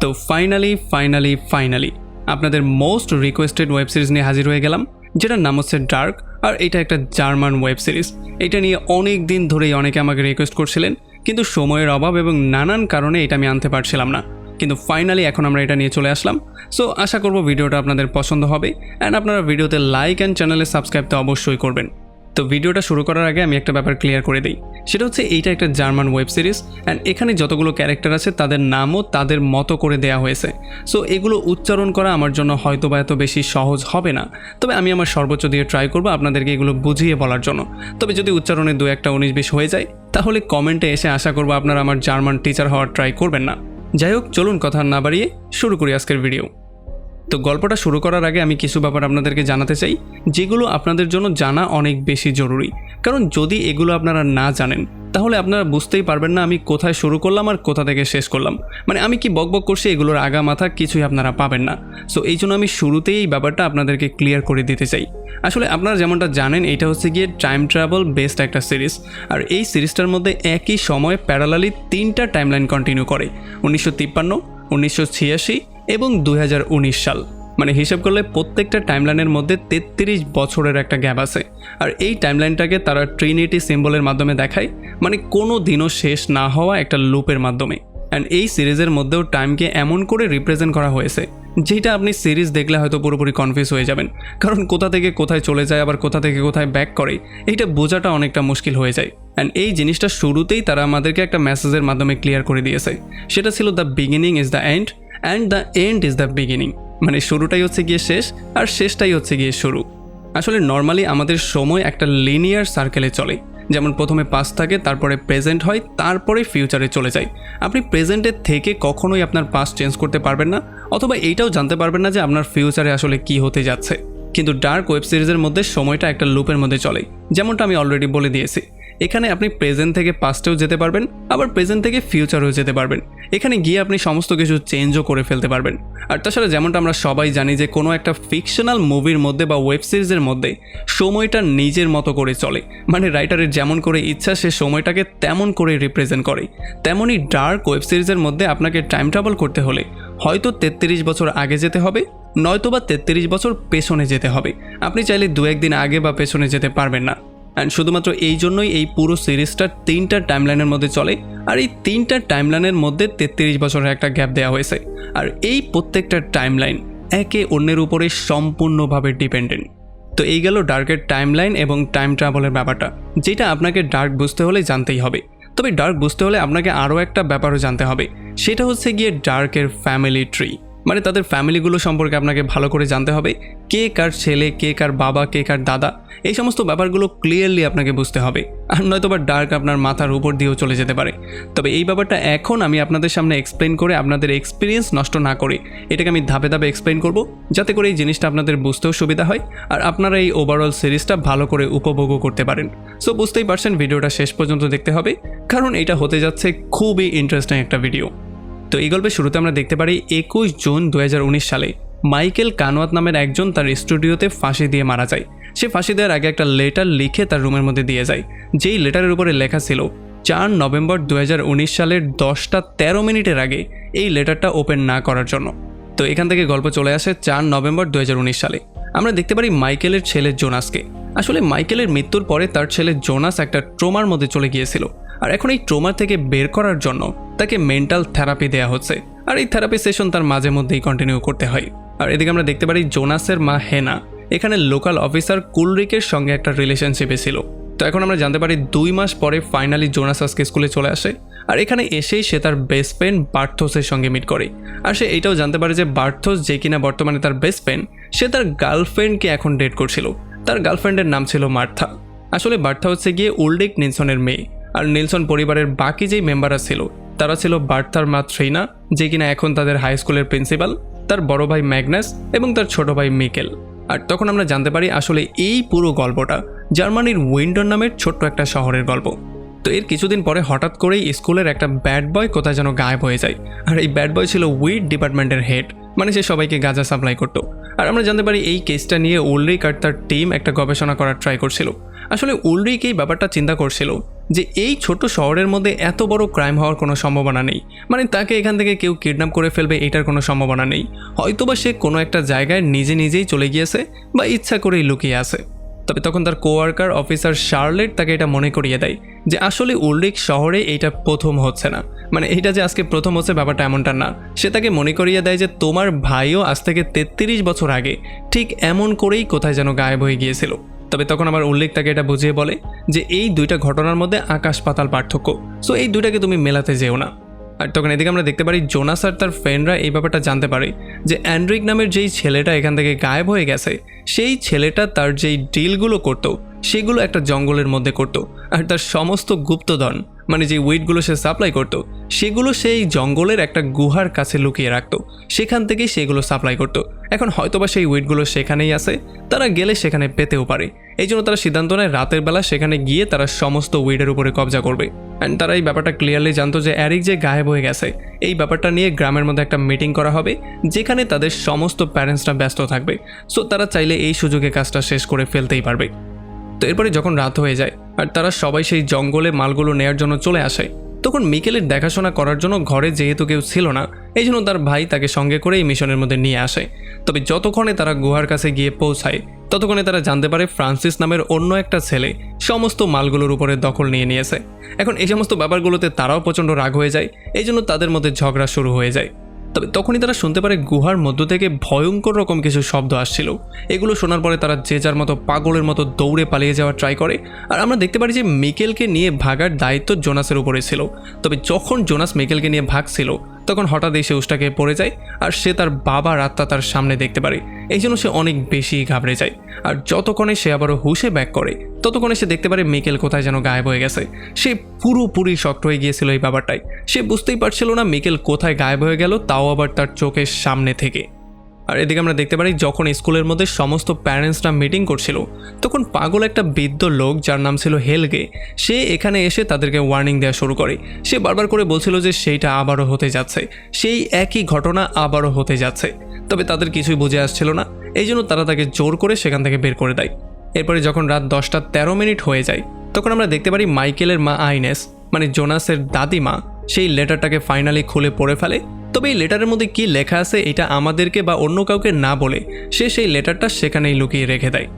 তো ফাইনালি আপনাদের most requested web series নিয়ে হাজির হয়ে গেলাম, যেটার নাম হচ্ছে ডার্ক। আর এটা একটা জার্মান ওয়েব সিরিজ। এটা নিয়ে অনেক দিন ধরেই অনেকে আমাকে রিকোয়েস্ট করছিলেন, কিন্তু সময়ের অভাব এবং নানান কারণে এটা আমি আনতে পারছিলাম না। কিন্তু ফাইনালি এখন আমরা এটা নিয়ে চলে আসলাম। সো আশা করব ভিডিওটা আপনাদের পছন্দ হবে অ্যান্ড আপনারা ভিডিওতে লাইক অ্যান্ড চ্যানেলে সাবস্ক্রাইব তো অবশ্যই করবেন। তো ভিডিওটা শুরু করার আগে আমি একটা ব্যাপার ক্লিয়ার করে দিই, সেটা হচ্ছে এইটা একটা জার্মান ওয়েব সিরিজ অ্যান্ড এখানে যতগুলো ক্যারেক্টার আছে তাদের নামও তাদের মতো করে দেয়া হয়েছে। সো এগুলো উচ্চারণ করা আমার জন্য হয়তো বা এত বেশি সহজ হবে না, তবে আমি আমার সর্বোচ্চ দিয়ে ট্রাই করবো আপনাদেরকে এগুলো বুঝিয়ে বলার জন্য। তবে যদি উচ্চারণে 2-1 19-20 হয়ে যায় তাহলে কমেন্টে এসে আশা করবো আপনারা আমার জার্মান টিচার হওয়ার ট্রাই করবেন না। যাই হোক, চলুন কথা না বাড়িয়ে শুরু করি আজকের ভিডিও। তো গল্পটা শুরু করার আগে আমি কিছু ব্যাপার আপনাদেরকে জানাতে চাই, যেগুলো আপনাদের জন্য জানা অনেক বেশি জরুরি। কারণ যদি এগুলো আপনারা না জানেন তাহলে আপনারা বুঝতেই পারবেন না আমি কোথায় শুরু করলাম আর কোথা থেকে শেষ করলাম। মানে আমি কি বকবক করছি এগুলোর আগা মাথা কিছুই আপনারা পাবেন না। সো এই জন্য আমি শুরুতেই এই ব্যাপারটা আপনাদেরকে ক্লিয়ার করে দিতে চাই। আসলে আপনারা যেমনটা জানেন এটা হচ্ছে গিয়ে টাইম ট্রাভেল বেসড একটা সিরিজ। আর এই সিরিজটার মধ্যে একই সময়ে প্যারালালি 3টা টাইমলাইন কন্টিনিউ করে, 1953, 1986 এবং 2019 সাল। মানে হিসাব করলে প্রত্যেকটা টাইমলাইনের মধ্যে 33 বছরের একটা গ্যাপ আছে। আর এই টাইমলাইনটাকে তারা ট্রিনিটি সিম্বলের মাধ্যমে দেখায়, মানে কোনো দিনও শেষ না হওয়া একটা লুপের মাধ্যমে। অ্যান্ড এই সিরিজের মধ্যেও টাইমকে এমন করে রিপ্রেজেন্ট করা হয়েছে যেটা আপনি সিরিজ দেখলে হয়তো পুরোপুরি কনফিউজ হয়ে যাবেন, কারণ কোথা থেকে কোথায় চলে যায় আবার কোথা থেকে কোথায় ব্যাক করে এইটা বোঝাটা অনেকটা মুশকিল হয়ে যায়। অ্যান্ড এই জিনিসটা শুরুতেই তারা আমাদেরকে একটা মেসেজের মাধ্যমে ক্লিয়ার করে দিয়েছে, সেটা ছিল the beginning is the end and the end is the beginning. মানে শুরুটাই হচ্ছে গিয়ে শেষ আর শেষটাই হচ্ছে গিয়ে শুরু। আসলে নর্মালি আমাদের সময় একটা লিনিয়ার সার্কেলে চলে, যেমন প্রথমে পাস্ট থাকে, তারপরে প্রেজেন্ট হয়, তারপরে ফিউচারে চলে যায়। আপনি প্রেজেন্টের থেকে কখনোই আপনার পাস্ট চেঞ্জ করতে পারবেন না, অথবা এইটাও জানতে পারবেন না যে আপনার ফিউচারে আসলে কি হতে যাচ্ছে। কিন্তু ডার্ক ওয়েব সিরিজের মধ্যে সময়টা একটা লুপের মধ্যে চলে, যেমনটা আমি অলরেডি বলে দিয়েছি। এখানে আপনি প্রেজেন্ট থেকে পাস্টেও যেতে পারবেন, আবার প্রেজেন্ট থেকে ফিউচারেও যেতে পারবেন। এখানে গিয়ে আপনি সমস্ত কিছু চেঞ্জও করে ফেলতে পারবেন। আর তাছাড়া যেমনটা আমরা সবাই জানি যে কোনো একটা ফিকশনাল মুভির মধ্যে বা ওয়েব সিরিজের মধ্যে সময়টা নিজের মতো করে চলে, মানে রাইটারের যেমন করে ইচ্ছা সে সময়টাকে তেমন করে রিপ্রেজেন্ট করে। তেমনই ডার্ক ওয়েব সিরিজের মধ্যে আপনাকে টাইম ট্রাভেল করতে হলে হয়তো 33 বছর আগে যেতে হবে, নয়তোবা 33 বছর পেছনে যেতে হবে। আপনি চাইলে 2-1 দিন আগে বা পেছনে যেতে পারবেন না। অ্যান্ড শুধুমাত্র এই জন্যই এই পুরো সিরিজটা 3টা টাইমলাইনের মধ্যে চলে, আর এই 3টা টাইমলাইনের মধ্যে 33 বছরের একটা গ্যাপ দেওয়া হয়েছে। আর এই প্রত্যেকটা টাইমলাইন একে অন্যের উপরে সম্পূর্ণভাবে ডিপেন্ডেন্ট। তো এই গেল ডার্কের টাইমলাইন এবং টাইম ট্রাভেলের ব্যাপারটা, যেটা আপনাকে ডার্ক বুঝতে হলে জানতেই হবে। তবে ডার্ক বুঝতে হলে আপনাকে আরও একটা ব্যাপারও জানতে হবে, সেটা হচ্ছে গিয়ে ডার্কের ফ্যামিলি ট্রি। মানে তাদের ফ্যামিলিগুলো সম্পর্কে আপনাকে ভালো করে জানতে হবে, কে কার ছেলে, কে কার বাবা, কে কার দাদা, এই সমস্ত ব্যাপারগুলো ক্লিয়ারলি আপনাকে বুঝতে হবে। আর নয়তোবা ডার্ক আপনার মাথার উপর দিয়েও চলে যেতে পারে। তবে এই ব্যাপারটা এখন আমি আপনাদের সামনে এক্সপ্লেন করে আপনাদের এক্সপিরিয়েন্স নষ্ট না করে এটাকে আমি ধাপে ধাপে এক্সপ্লেন করব, যাতে করে এই জিনিসটা আপনাদের বুঝতেও সুবিধা হয় আর আপনারা এই ওভারঅল সিরিজটা ভালো করে উপভোগও করতে পারেন। সো বুঝতেই পারছেন ভিডিওটা শেষ পর্যন্ত দেখতে হবে, কারণ এটা হতে যাচ্ছে খুবই ইন্টারেস্টিং একটা ভিডিও। তো এই গল্পের শুরুতে আমরা দেখতে পারি 21 জুন 2019 সালে মাইকেল কানওয়াত নামের একজন তার স্টুডিওতে ফাঁসি দিয়ে মারা যায়। সে ফাঁসি দেওয়ার আগে একটা লেটার লিখে তার রুমের মধ্যে দিয়ে যায়, যেই লেটারের উপরে লেখা ছিল 4 নভেম্বর 2019 সালের 10টা 13 মিনিটের আগে এই লেটারটা ওপেন না করার জন্য। তো এখান থেকে গল্প চলে আসে 4 নভেম্বর 2019 সালে। আমরা দেখতে পারি মাইকেলের ছেলে জোনাসকে। আসলে মাইকেলের মৃত্যুর পরে তার ছেলে জোনাস একটা ট্রমার মধ্যে চলে গিয়েছিল, আর এখন এই ট্রমা থেকে বের করার জন্য তাকে মেন্টাল থেরাপি দেওয়া হচ্ছে। আর এই থেরাপি সেশন তার মাঝে মধ্যেই কন্টিনিউ করতে হয়। আর এদিকে আমরা দেখতে পারি জোনাসের মা হেনা এখানে লোকাল অফিসার কুলরিকের সঙ্গে একটা রিলেশনশিপে ছিল। তো এখন আমরা জানতে পারি 2 মাস পরে ফাইনালি জোনাস আজকে স্কুলে চলে আসে, আর এখানে এসেই সে তার বেস্ট ফ্রেন্ড বার্থোসের সঙ্গে মিট করে। আর সে এটাও জানতে পারে যে বার্থোস, যে কিনা বর্তমানে তার বেস্ট ফ্রেন্ড, সে তার গার্লফ্রেন্ডকে এখন ডেট করছিল। তার গার্লফ্রেন্ডের নাম ছিল মার্থা। আসলে বার্থা হচ্ছে গিয়ে উলডিক নিলসনের মেয়ে। আর নিলসন পরিবারের বাকি যেই মেম্বাররা ছিল তারা ছিল বার্থার মা থ্রিনা, যে কিনা এখন তাদের হাই স্কুলের প্রিন্সিপাল, তার বড় ভাই ম্যাগনাস এবং তার ছোট ভাই মিকেল। আর তখন আমরা জানতে পারি আসলে এই পুরো গল্পটা জার্মানির উইন্ডন নামের ছোট্ট একটা শহরের গল্প। তো এর কিছুদিন পরে হঠাৎ করেই স্কুলের একটা ব্যাড বয় কোথায় যেন গায়েব হয়ে যায়। আর এই ব্যাড বয় ছিল উইড ডিপার্টমেন্টের হেড, মানে সে সবাইকে গাঁজা সাপ্লাই করতো। আর আমরা জানতে পারি এই কেসটা নিয়ে উলরিক আর তার টিম একটা গবেষণা করার ট্রাই করছিল। আসলে উলরিক এই ব্যাপারটা চিন্তা করছিল যে এই ছোট শহরের মধ্যে এত বড় ক্রাইম হওয়ার কোনো সম্ভাবনা নেই, মানে তাকে এখান থেকে কেউ কিডন্যাপ করে ফেলবে এটার কোনো সম্ভাবনা নেই, হয়তোবা সে কোনো একটা জায়গায় নিজে নিজেই চলে গিয়েছে বা ইচ্ছা করেই লুকিয়ে আছে। তবে তখন তার কোয়ার্কার অফিসার শার্লেট তাকে এটা মনে করিয়ে দেয় যে আসলে উলরিক শহরে এইটা প্রথম হচ্ছে না, মানে এইটা যে আজকে প্রথম হচ্ছে ব্যাপারটা এমনটা না। সে তাকে মনে করিয়ে দেয় যে তোমার ভাইও আজ থেকে 33 বছর আগে ঠিক এমন করেই কোথায় যেন গায়েব হয়ে গিয়েছিল। তবে তখন আবার উল্লেখ তাকে এটা বুঝিয়ে বলে যে এই দুইটা ঘটনার মধ্যে আকাশ পাতাল পার্থক্য, সো এই দুইটাকে তুমি মেলাতে যেও না। আর তখন এদিকে আমরা দেখতে পারি জোনাস আর তার ফ্রেন্ডরা এই ব্যাপারটা জানতে পারে যে অ্যান্ড্রিক নামের যেই ছেলেটা এখান থেকে গায়েব হয়ে গেছে সেই ছেলেটা তার যেই ডিলগুলো করতো সেগুলো একটা জঙ্গলের মধ্যে করতো, আর তার সমস্ত গুপ্তধন মানে যে উইডগুলো সে সাপ্লাই করতো সেগুলো সেই জঙ্গলের একটা গুহার কাছে লুকিয়ে রাখতো, সেখান থেকেই সেগুলো সাপ্লাই করতো। এখন হয়তোবা সেই উইডগুলো সেখানেই আছে, তারা গেলে সেখানে পেতেও পারে। এই জন্য তারা সিদ্ধান্ত নেয় রাতের বেলা সেখানে গিয়ে তারা সমস্ত উইডের উপরে কবজা করবে। অ্যান্ড তারা এই ব্যাপারটা ক্লিয়ারলি জানতো যে অ্যারিক যে গায়েব হয়ে গেছে এই ব্যাপারটা নিয়ে গ্রামের মধ্যে একটা মিটিং করা হবে যেখানে তাদের সমস্ত প্যারেন্টসরা ব্যস্ত থাকবে, সো তারা চাইলে এই সুযোগে কাজটা শেষ করে ফেলতেই পারবে। তো এরপরে যখন রাত হয়ে যায় আর তারা সবাই সেই জঙ্গলে মালগুলো নেয়ার জন্য চলে আসে, তখন মিকেলের দেখাশোনা করার জন্য ঘরে যেহেতু কেউ ছিল না এই জন্য তার ভাই তাকে সঙ্গে করে এই মিশনের মধ্যে নিয়ে আসে। তবে যতক্ষণে তারা গুহার কাছে গিয়ে পৌঁছায় ততক্ষণে তারা জানতে পারে ফ্রান্সিস নামের অন্য একটা ছেলে সমস্ত মালগুলোর উপরে দখল নিয়ে নিয়েছে। এখন এই সমস্ত ব্যাপারগুলোতে তারাও প্রচণ্ড রাগ হয়ে যায়, এই জন্য তাদের মধ্যে ঝগড়া শুরু হয়ে যায়। তবে তখনই তারা শুনতে পারে গুহার মধ্য থেকে ভয়ঙ্কর রকম কিছু শব্দ আসছিল। এগুলো শোনার পরে তারা যে যার মতো পাগলের মতো দৌড়ে পালিয়ে যাওয়ার ট্রাই করে। আর আমরা দেখতে পারি যে মিকেলকে নিয়ে ভাগার দায়িত্ব জোনাসের উপরে ছিল। তবে যখন জোনাস মিকেলকে নিয়ে ভাগছিল তখন হঠাৎ এসে উষ্টাকে পড়ে যায় আর সে তার বাবার আত্মা তার সামনে দেখতে পারে, এই জন্য সে অনেক বেশি ঘাবড়ে যায়। আর যতক্ষণে সে আবারও হুশে ব্যাক করে ততক্ষণে সে দেখতে পারে মিকেল কোথায় যেন গায়েব হয়ে গেছে। সে পুরোপুরি শক্ট হয়ে গিয়েছিল এই ব্যাপারটাই, সে বুঝতেই পারছিল না মিকেল কোথায় গায়েব হয়ে গেল, তাও আবার তার চোখের সামনে থেকে। আর এদিকে আমরা দেখতে পারি যখন স্কুলের মধ্যে সমস্ত প্যারেন্টসরা মিটিং করছিল তখন পাগল একটা বৃদ্ধ লোক যার নাম ছিল হেলগে সে এখানে এসে তাদেরকে ওয়ার্নিং দেওয়া শুরু করে। সে বারবার করে বলছিল যে সেইটা আবারও হতে যাচ্ছে, সেই একই ঘটনা আবারও হতে যাচ্ছে। তবে তাদের কিছুই বুঝে আসছিল না, এই জন্য তারা তাকে জোর করে সেখান থেকে বের করে দেয়। এরপরে যখন রাত 10:13 হয়ে যায় তখন আমরা দেখতে পারি মাইকেলের মা আইনেস মানে জোনাসের দাদিমা সেই লেটারটাকে ফাইনালি খুলে পড়ে ফেলে। তবে এই লেটারের মধ্যে কি লেখা আছে এটা আমাদেরকে বা অন্য কাউকে না বলে সে সেই লেটারটা সেখানেই লুকিয়ে রেখে দেয়।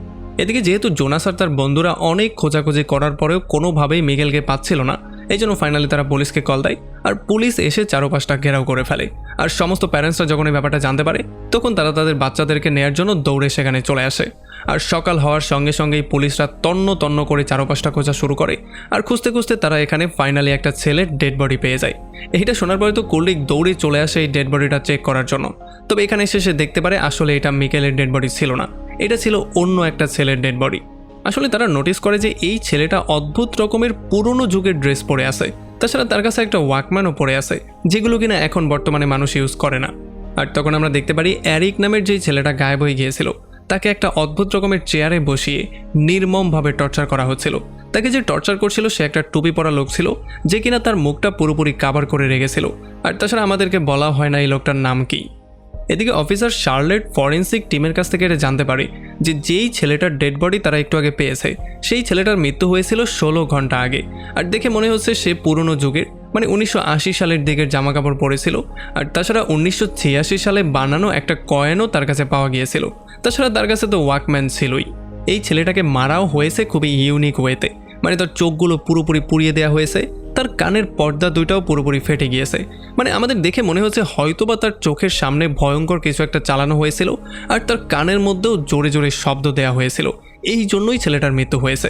এদিকে যেহেতু জোনাস আর তার বন্ধুরা অনেক খোঁজাখুঁজি করার পরেও কোনোভাবেই মিকেলকে পাচ্ছিল না, এই জন্য ফাইনালি তারা পুলিশকে কল দেয় আর পুলিশ এসে চারপাশটা ঘেরাও করে ফেলে। আর সমস্ত প্যারেন্টসরা যখন এই ব্যাপারটা জানতে পারে তখন তারা তাদের বাচ্চাদেরকে নেয়ার জন্য দৌড়ে সেখানে চলে আসে। আর সকাল হওয়ার সঙ্গে সঙ্গেই পুলিশরা তন্ন তন্ন করে চারপাশটা খোঁজা শুরু করে। আর খুঁজতে খুঁজতে তারা এখানে ফাইনালি একটা ছেলের ডেড বডি পেয়ে যায়। এইটা শোনার পরে তো কুলরিক দৌড়ে চলে আসে এই ডেড বডিটা চেক করার জন্য। তবে এখানে এসে সে দেখতে পারে আসলে এটা মিকেলের ডেড বডি ছিল না, এটা ছিল অন্য একটা ছেলের ডেড বডি। আসলে তারা নোটিস করে যে এই ছেলেটা অদ্ভুত রকমের পুরনো যুগের ড্রেস পরে আছে, তাছাড়া তার কাছে একটা ওয়াকম্যানও পরে আছে যেগুলো কিনা এখন বর্তমানে মানুষ ইউজ করে না। আর তখন আমরা দেখতে পারি অ্যারিক নামের যেই ছেলেটা গায়েব হয়ে গিয়েছিল তাকে একটা অদ্ভুত রকমের চেয়ারে বসিয়ে নির্মমভাবে টর্চার করা হচ্ছিল। তাকে যে টর্চার করছিল সে একটা টুপি পরা লোক ছিল যে কিনা তার মুখটা পুরোপুরি কাভার করে রেখেছিল। আর তাছাড়া আমাদেরকে বলা হয় না এই লোকটার নাম কি। এদিকে অফিসার শার্লেট ফরেন্সিক টিমের কাছ থেকে এটা জানতে পারে যে যেই ছেলেটার ডেড বডি তারা একটু আগে পেয়েছে সেই ছেলেটার মৃত্যু হয়েছিল 16 ঘন্টা আগে। আর দেখে মনে হচ্ছে সে পুরনো যুগের মানে 1980 সালের দিকের জামা কাপড় পরেছিল। আর তাছাড়া 1986 সালে বানানো একটা কয়েনও তার কাছে পাওয়া গিয়েছিল। তাছাড়া তার কাছে তো ওয়াকম্যান ছিলই। এই ছেলেটাকে মারাও হয়েছে খুবই ইউনিক ওয়েতে, মানে তার চোখগুলো পুরোপুরি পুড়িয়ে দেওয়া হয়েছে, তার কানের পর্দা দুইটাও পুরোপুরি ফেটে গিয়েছে। মানে আমাদের দেখে মনে হচ্ছে হয়তোবা তার চোখের সামনে ভয়ঙ্কর কিছু একটা চালানো হয়েছিল আর তার কানের মধ্যেও জোরে জোরে শব্দ দেওয়া হয়েছিল, এই জন্যই ছেলেটার মৃত্যু হয়েছে।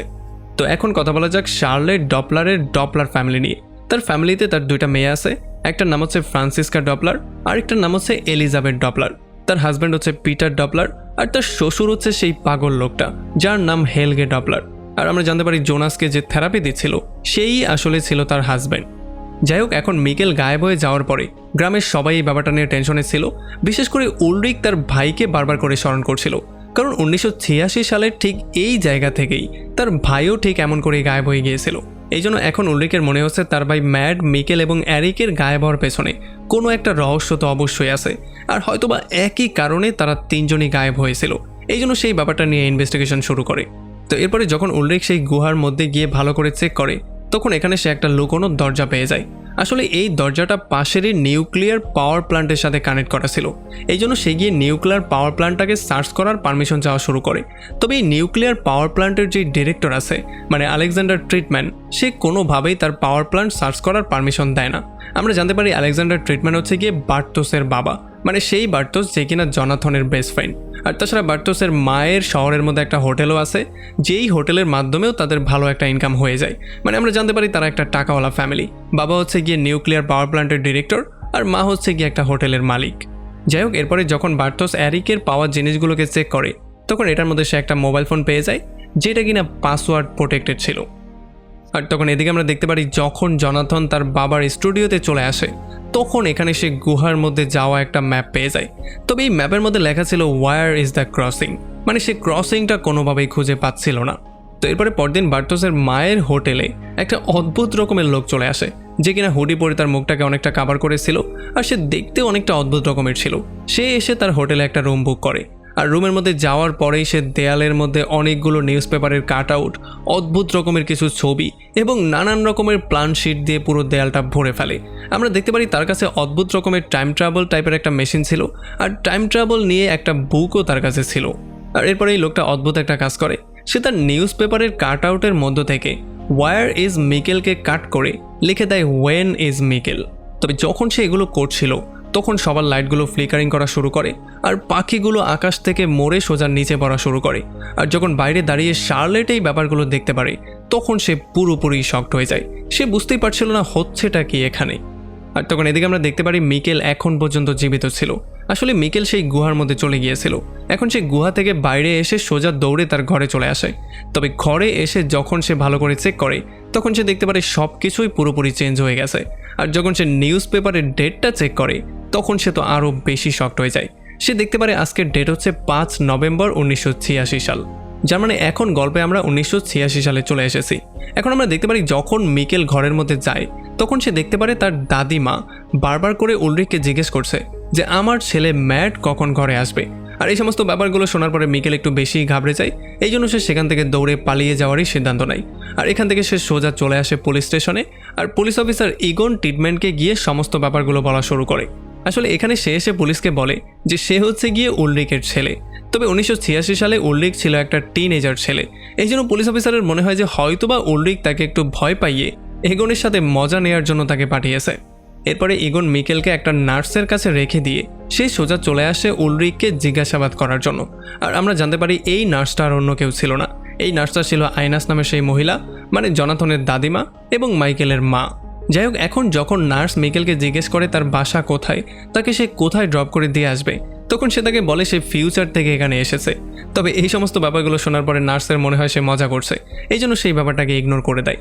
তো এখন কথা বলা যাক শার্লেট ডপলারের ডপলার ফ্যামিলি নিয়ে। তার ফ্যামিলিতে তার দুইটা মেয়ে আছে, একটার নাম হচ্ছে ফ্রান্সিসকা ডপলার আর একটার নাম হচ্ছে এলিজাবেথ ডপলার। তার হাজব্যান্ড হচ্ছে পিটার ডপলার আর তার শ্বশুর হচ্ছে সেই পাগল লোকটা যার নাম হেলগে ডপলার। আর আমরা জানতে পারি জোনাসকে যে থেরাপি দিচ্ছিল সেই আসলে ছিল তার হাজব্যান্ড। যাই হোক, এখন মিকেল গায়েব হয়ে যাওয়ার পরে গ্রামের সবাই এই ব্যাপারটা নিয়ে টেনশনে ছিল। বিশেষ করে উলরিক তার ভাইকে বারবার করে স্মরণ করছিল, কারণ 1986 সালের ঠিক এই জায়গা থেকেই তার ভাইও ঠিক এমন করে গায়েব হয়ে গিয়েছিল। এই জন্য এখন উলরিকের মনে হচ্ছে তার ভাই ম্যাড, মিকেল এবং অ্যারিকের গায়েব হওয়ার পেছনে কোনো একটা রহস্য তো অবশ্যই আছে। আর হয়তোবা একই কারণে তারা তিনজনই গায়েব হয়েছিল, এই জন্য সেই ব্যাপারটা নিয়ে ইনভেস্টিগেশন শুরু করে। তো এরপরে যখন উলরিক সেই গুহার মধ্যে গিয়ে ভালো করে চেক করে তখন এখানে সে একটা লুকোনো দরজা পেয়ে যায়। আসলে এই দরজাটা পাশেরই নিউক্লিয়ার পাওয়ার প্ল্যান্টের সাথে কানেক্ট করা ছিল। এই জন্য সে গিয়ে নিউক্লিয়ার পাওয়ার প্ল্যান্টটাকে সার্চ করার পারমিশন চাওয়া শুরু করে। তবে এই নিউক্লিয়ার পাওয়ার প্ল্যান্টের যে ডিরেক্টর আছে মানে আলেকজান্ডার ট্রিটম্যান, সে কোনোভাবেই তার পাওয়ার প্ল্যান্ট সার্চ করার পারমিশন দেয় না। আমরা জানতে পারি আলেকজান্ডার ট্রিটম্যান হচ্ছে গিয়ে বার্টোসের বাবা, মানে সেই বার্টোস যে কিনা জনাথনের বেস্ট ফ্রেন্ড। আর তাছাড়া বার্টোসের মায়ের শহরের মধ্যে একটা হোটেলও আছে, যেই হোটেলের মাধ্যমেও তাদের ভালো একটা ইনকাম হয়ে যায়। মানে আমরা জানতে পারি তারা একটা টাকাওয়ালা ফ্যামিলি। বাবা হচ্ছে গিয়ে নিউক্লিয়ার পাওয়ার প্ল্যান্টের ডিরেক্টর আর মা হচ্ছে গিয়ে একটা হোটেলের মালিক। যাই হোক, এরপরে যখন বার্টোস এরিকের পাওয়ার জিনিসগুলোকে চেক করে তখন এটার মধ্যে সে একটা মোবাইল ফোন পেয়ে যায় যেটা কিনা পাসওয়ার্ড প্রোটেক্টেড ছিল। আর তখন এদিকে আমরা দেখতে পারি যখন জনাথন তার বাবার স্টুডিওতে চলে আসে তখন এখানে সে গুহার মধ্যে যাওয়া একটা ম্যাপ পেয়ে যায়। তবে এই ম্যাপের মধ্যে লেখা ছিল ওয়ার ইজ দ্য ক্রসিং, মানে সে ক্রসিংটা কোনোভাবেই খুঁজে পাচ্ছিল না। তো এরপরে পরদিন বার্টোসের মায়ের হোটেলে একটা অদ্ভুত রকমের লোক চলে আসে যে কিনা হুডি পরে তার মুখটাকে অনেকটা কাভার করেছিল আর সে দেখতে অনেকটা অদ্ভুত রকমের ছিল। সে এসে তার হোটেলে একটা রুম বুক করে আর রুমের মধ্যে যাওয়ার পরেই সে দেয়ালের মধ্যে অনেকগুলো নিউজ পেপারের কাট আউট, অদ্ভুত রকমের কিছু ছবি এবং নানান রকমের প্ল্যান শিট দিয়ে পুরো দেয়ালটা ভরে ফেলে। আমরা দেখতে পারি তার কাছে অদ্ভুত রকমের টাইম ট্রাভেল টাইপের একটা মেশিন ছিল আর টাইম ট্রাভেল নিয়ে একটা বুকও তার কাছে ছিল। আর এরপরে এই লোকটা অদ্ভুত একটা কাজ করে, সে তার নিউজ পেপারের কাট আউটের মধ্য থেকে ওয়ার ইজ মিকেলকে কাট করে লিখে দেয় ওয়েন ইজ মিকেল। তবে যখন সে এগুলো করছিল তখন সবার লাইটগুলো ফ্লিকারিং করা শুরু করে আর পাখিগুলো আকাশ থেকে মরে সোজা নিচে পড়া শুরু করে। আর যখন বাইরে দাঁড়িয়ে শার্লেট এই ব্যাপারগুলো দেখতে পারে তখন সে পুরোপুরি শকড হয়ে যায়। সে বুঝতেই পারছিল না হচ্ছেটা কি এখানে। আর তখন এদিকে আমরা দেখতে পারি মিকেল এখন পর্যন্ত জীবিত ছিল। আসলে মিকেল সেই গুহার মধ্যে চলে গিয়েছিল। এখন সে গুহা থেকে বাইরে এসে সোজা দৌড়ে তার ঘরে চলে আসে। তবে ঘরে এসে যখন সে ভালো করে চেক করে তখন সে দেখতে পারে সব কিছুই পুরোপুরি চেঞ্জ হয়ে গেছে। আর যখন সে নিউজ পেপারের ডেটটা চেক করে তখন সে তো আরও বেশি শকড হয়ে যায়। সে দেখতে পারে আজকের ডেট হচ্ছে 5 নভেম্বর 1986 সাল, যার মানে এখন গল্পে আমরা 1986 সালে চলে এসেছি। এখন আমরা দেখতে পারি যখন মিকেল ঘরের মধ্যে যায় তখন সে দেখতে পারে তার দাদিমা বারবার করে উলরিককে জিজ্ঞেস করছে যে আমার ছেলে ম্যাট কখন ঘরে আসবে। আর এই সমস্ত ব্যাপারগুলো শোনার পরে মিকেল একটু বেশি ঘাবড়ে যায়। এই জন্য সে সেখান থেকে দৌড়ে পালিয়ে যাওয়ারই সিদ্ধান্ত নেয়। আর এখান থেকে সে সোজা চলে আসে পুলিশ স্টেশনে আর পুলিশ অফিসার ইগন ট্রিটমেন্টকে গিয়ে সমস্ত ব্যাপারগুলো বলা শুরু করে। আসলে এখানে সে এসে পুলিশকে বলে যে সে হচ্ছে গিয়ে উলরিকের ছেলে। তবে 1986 সালে উলরিক ছিল একটা টিনএজার ছেলে। এই জন্য পুলিশ অফিসারের মনে হয় যে হয়তোবা উলরিক তাকে একটু ভয় পাইয়ে ইগনের সাথে মজা নেওয়ার জন্য তাকে পাঠিয়েছে। এরপরে ইগন মিকেলকে একটা নার্সের কাছে রেখে দিয়ে সে সোজা চলে আসে উলরিককে জিজ্ঞাসাবাদ করার জন্য। আর আমরা জানতে পারি এই নার্সটা আর অন্য কেউ ছিল না, এই নার্সটা ছিল আইনাস নামের সেই মহিলা, মানে জনাথনের দাদিমা এবং মাইকেলের মা। যাই হোক, এখন যখন নার্স মিকেলকে জিজ্ঞেস করে তার বাসা কোথায়, তাকে সে কোথায় ড্রপ করে দিয়ে আসবে, তখন সে তাকে বলে সে ফিউচার থেকে এখানে এসেছে। তবে এই সমস্ত ব্যাপারগুলো শোনার পরে নার্সের মনে হয় সে মজা করছে, এই জন্য সেই ব্যাপারটাকে ইগনোর করে দেয়।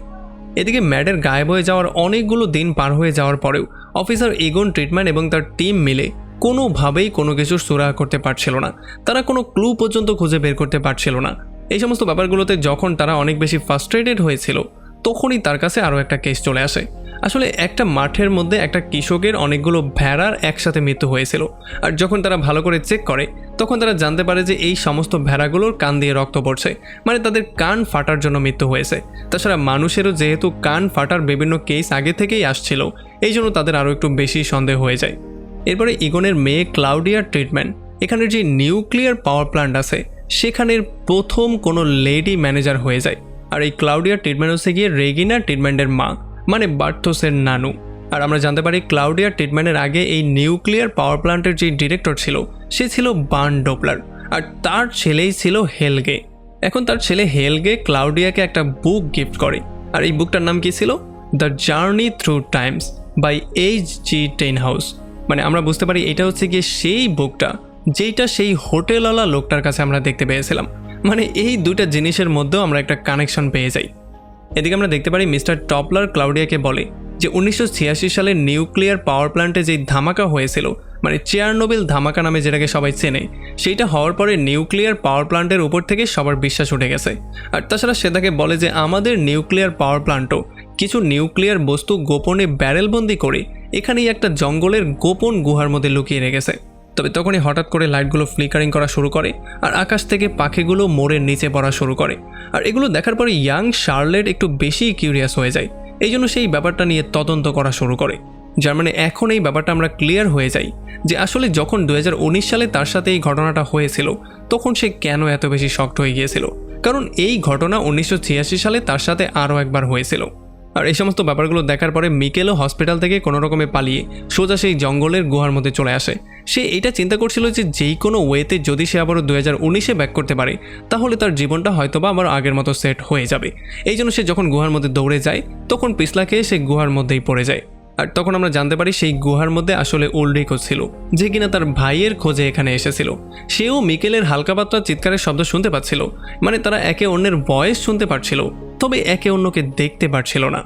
এদিকে ম্যাডের গায়েব হয়ে যাওয়ার অনেকগুলো দিন পার হয়ে যাওয়ার পরেও অফিসার ইগন ট্রিটমেন্ট এবং তার টিম মিলে কোনোভাবেই কোনো কিছু সুরাহা করতে পারছিল না। তারা কোনো ক্লু পর্যন্ত খুঁজে বের করতে পারছিল না। এই সমস্ত ব্যাপারগুলোতে যখন তারা অনেক বেশি ফ্রাস্ট্রেটেড হয়েছিল তখনই তার কাছে আরও একটা কেস চলে আসে। আসলে একটা মাঠের মধ্যে একটা কৃষকের অনেকগুলো ভেড়ার একসাথে মৃত্যু হয়েছিল। আর যখন তারা ভালো করে চেক করে তখন তারা জানতে পারে যে এই সমস্ত ভেড়াগুলোর কান দিয়ে রক্ত পড়ছে, মানে তাদের কান ফাটার জন্য মৃত্যু হয়েছে। তাছাড়া মানুষেরও যেহেতু কান ফাটার বিভিন্ন কেস আগে থেকেই আসছিল, এই জন্য তাদের আরও একটু বেশি সন্দেহ হয়ে যায়। এরপরে ইগনের মেয়ে ক্লাউডিয়ার ট্রিটমেন্ট এখানের যে নিউক্লিয়ার পাওয়ার প্ল্যান্ট আছে সেখানের প্রথম কোনো লেডি ম্যানেজার হয়ে যায়। আর এই ক্লাউডিয়ার ট্রিটমেন্ট হচ্ছে গিয়ে রেগিনা ট্রিটমেন্টের মা, মানে বার্টোসের নানু। আর আমরা জানতে পারি ক্লাউডিয়ার ট্রিটমেন্টের আগে এই নিউক্লিয়ার পাওয়ার প্ল্যান্টের যে ডিরেক্টর ছিল সে ছিল বার্ন ডোপলার, আর তার ছেলেই ছিল হেলগে। এখন তার ছেলে হেলগে ক্লাউডিয়াকে একটা বুক গিফট করে, আর এই বুকটার নাম কি ছিল? The journey through times by H.G. টেনহাউস। মানে আমরা বুঝতে পারি এটা হচ্ছে গিয়ে সেই বুকটা যেটা সেই হোটেলওয়ালা লোকটার কাছে আমরা দেখতে পেয়েছিলাম। মানে এই দুটা জিনিসের মধ্যেও আমরা একটা কানেকশন পেয়ে যাই। এদিকে আমরা দেখতে পারি মিস্টার টপলার ক্লাউডিয়াকে বলে যে 1986 সালে নিউক্লিয়ার পাওয়ার প্ল্যান্টে যেই ধামাকা হয়েছিল, মানে চেয়ারনোবিল ধামাকা নামে যেটাকে সবাই চেনে, সেইটা হওয়ার পরে নিউক্লিয়ার পাওয়ার প্ল্যান্টের উপর থেকে সবার বিশ্বাস উঠে গেছে। আর তাছাড়া সে তাকে বলে যে আমাদের নিউক্লিয়ার পাওয়ার প্ল্যান্টও কিছু নিউক্লিয়ার বস্তু গোপনে ব্যারেলবন্দি করে এখানেই একটা জঙ্গলের গোপন গুহার মধ্যে লুকিয়ে রেখেছে। তবে তখনই হঠাৎ করে লাইটগুলো ফ্লিকারিং করা শুরু করে আর আকাশ থেকে পাখিগুলো মোড়ের নিচে পড়া শুরু করে। আর এগুলো দেখার পরে ইয়াং শার্লেট একটু বেশি কিউরিয়াস হয়ে যায়। এই জন্য সেই ব্যাপারটা নিয়ে তদন্ত করা শুরু করে। যার মানে এখন এই ব্যাপারটা আমরা ক্লিয়ার হয়ে যাই যে আসলে যখন 2019 সালে তার সাথে এই ঘটনাটা হয়েছিল তখন সে কেন এত বেশি শকড হয়ে গিয়েছিল, কারণ এই ঘটনা 1986 সালে তার সাথে আরও একবার হয়েছিল। আর এই সমস্ত ব্যাপারগুলো দেখার পরে মিকেলও হসপিটাল থেকে কোনো রকমে পালিয়ে সোজা সেই জঙ্গলের গুহার মধ্যে চলে আসে। সে এটা চিন্তা করছিল যে যেই কোনো ওয়েতে যদি সে আবারও 2019-এ ব্যাক করতে পারে তাহলে তার জীবনটা হয়তোবা আবার আগের মতো সেট হয়ে যাবে। এই জন্য সে যখন গুহার মধ্যে দৌড়ে যায় তখন পিছলা খেয়ে সে গুহার মধ্যেই পড়ে যায়। আর তখন আমরা জানতে পারি সেই গুহার মধ্যে আসলে উলরিকো ছিল, যে কিনা তার ভাইয়ের খোঁজে এখানে এসেছিল। সেও মিকেলের হালকা পাতলা চিৎকারের শব্দ শুনতে পাচ্ছিল, মানে তারা একে অন্যের ভয়েস শুনতে পারছিল, তবে একে অন্যকে দেখতে পারছিল না।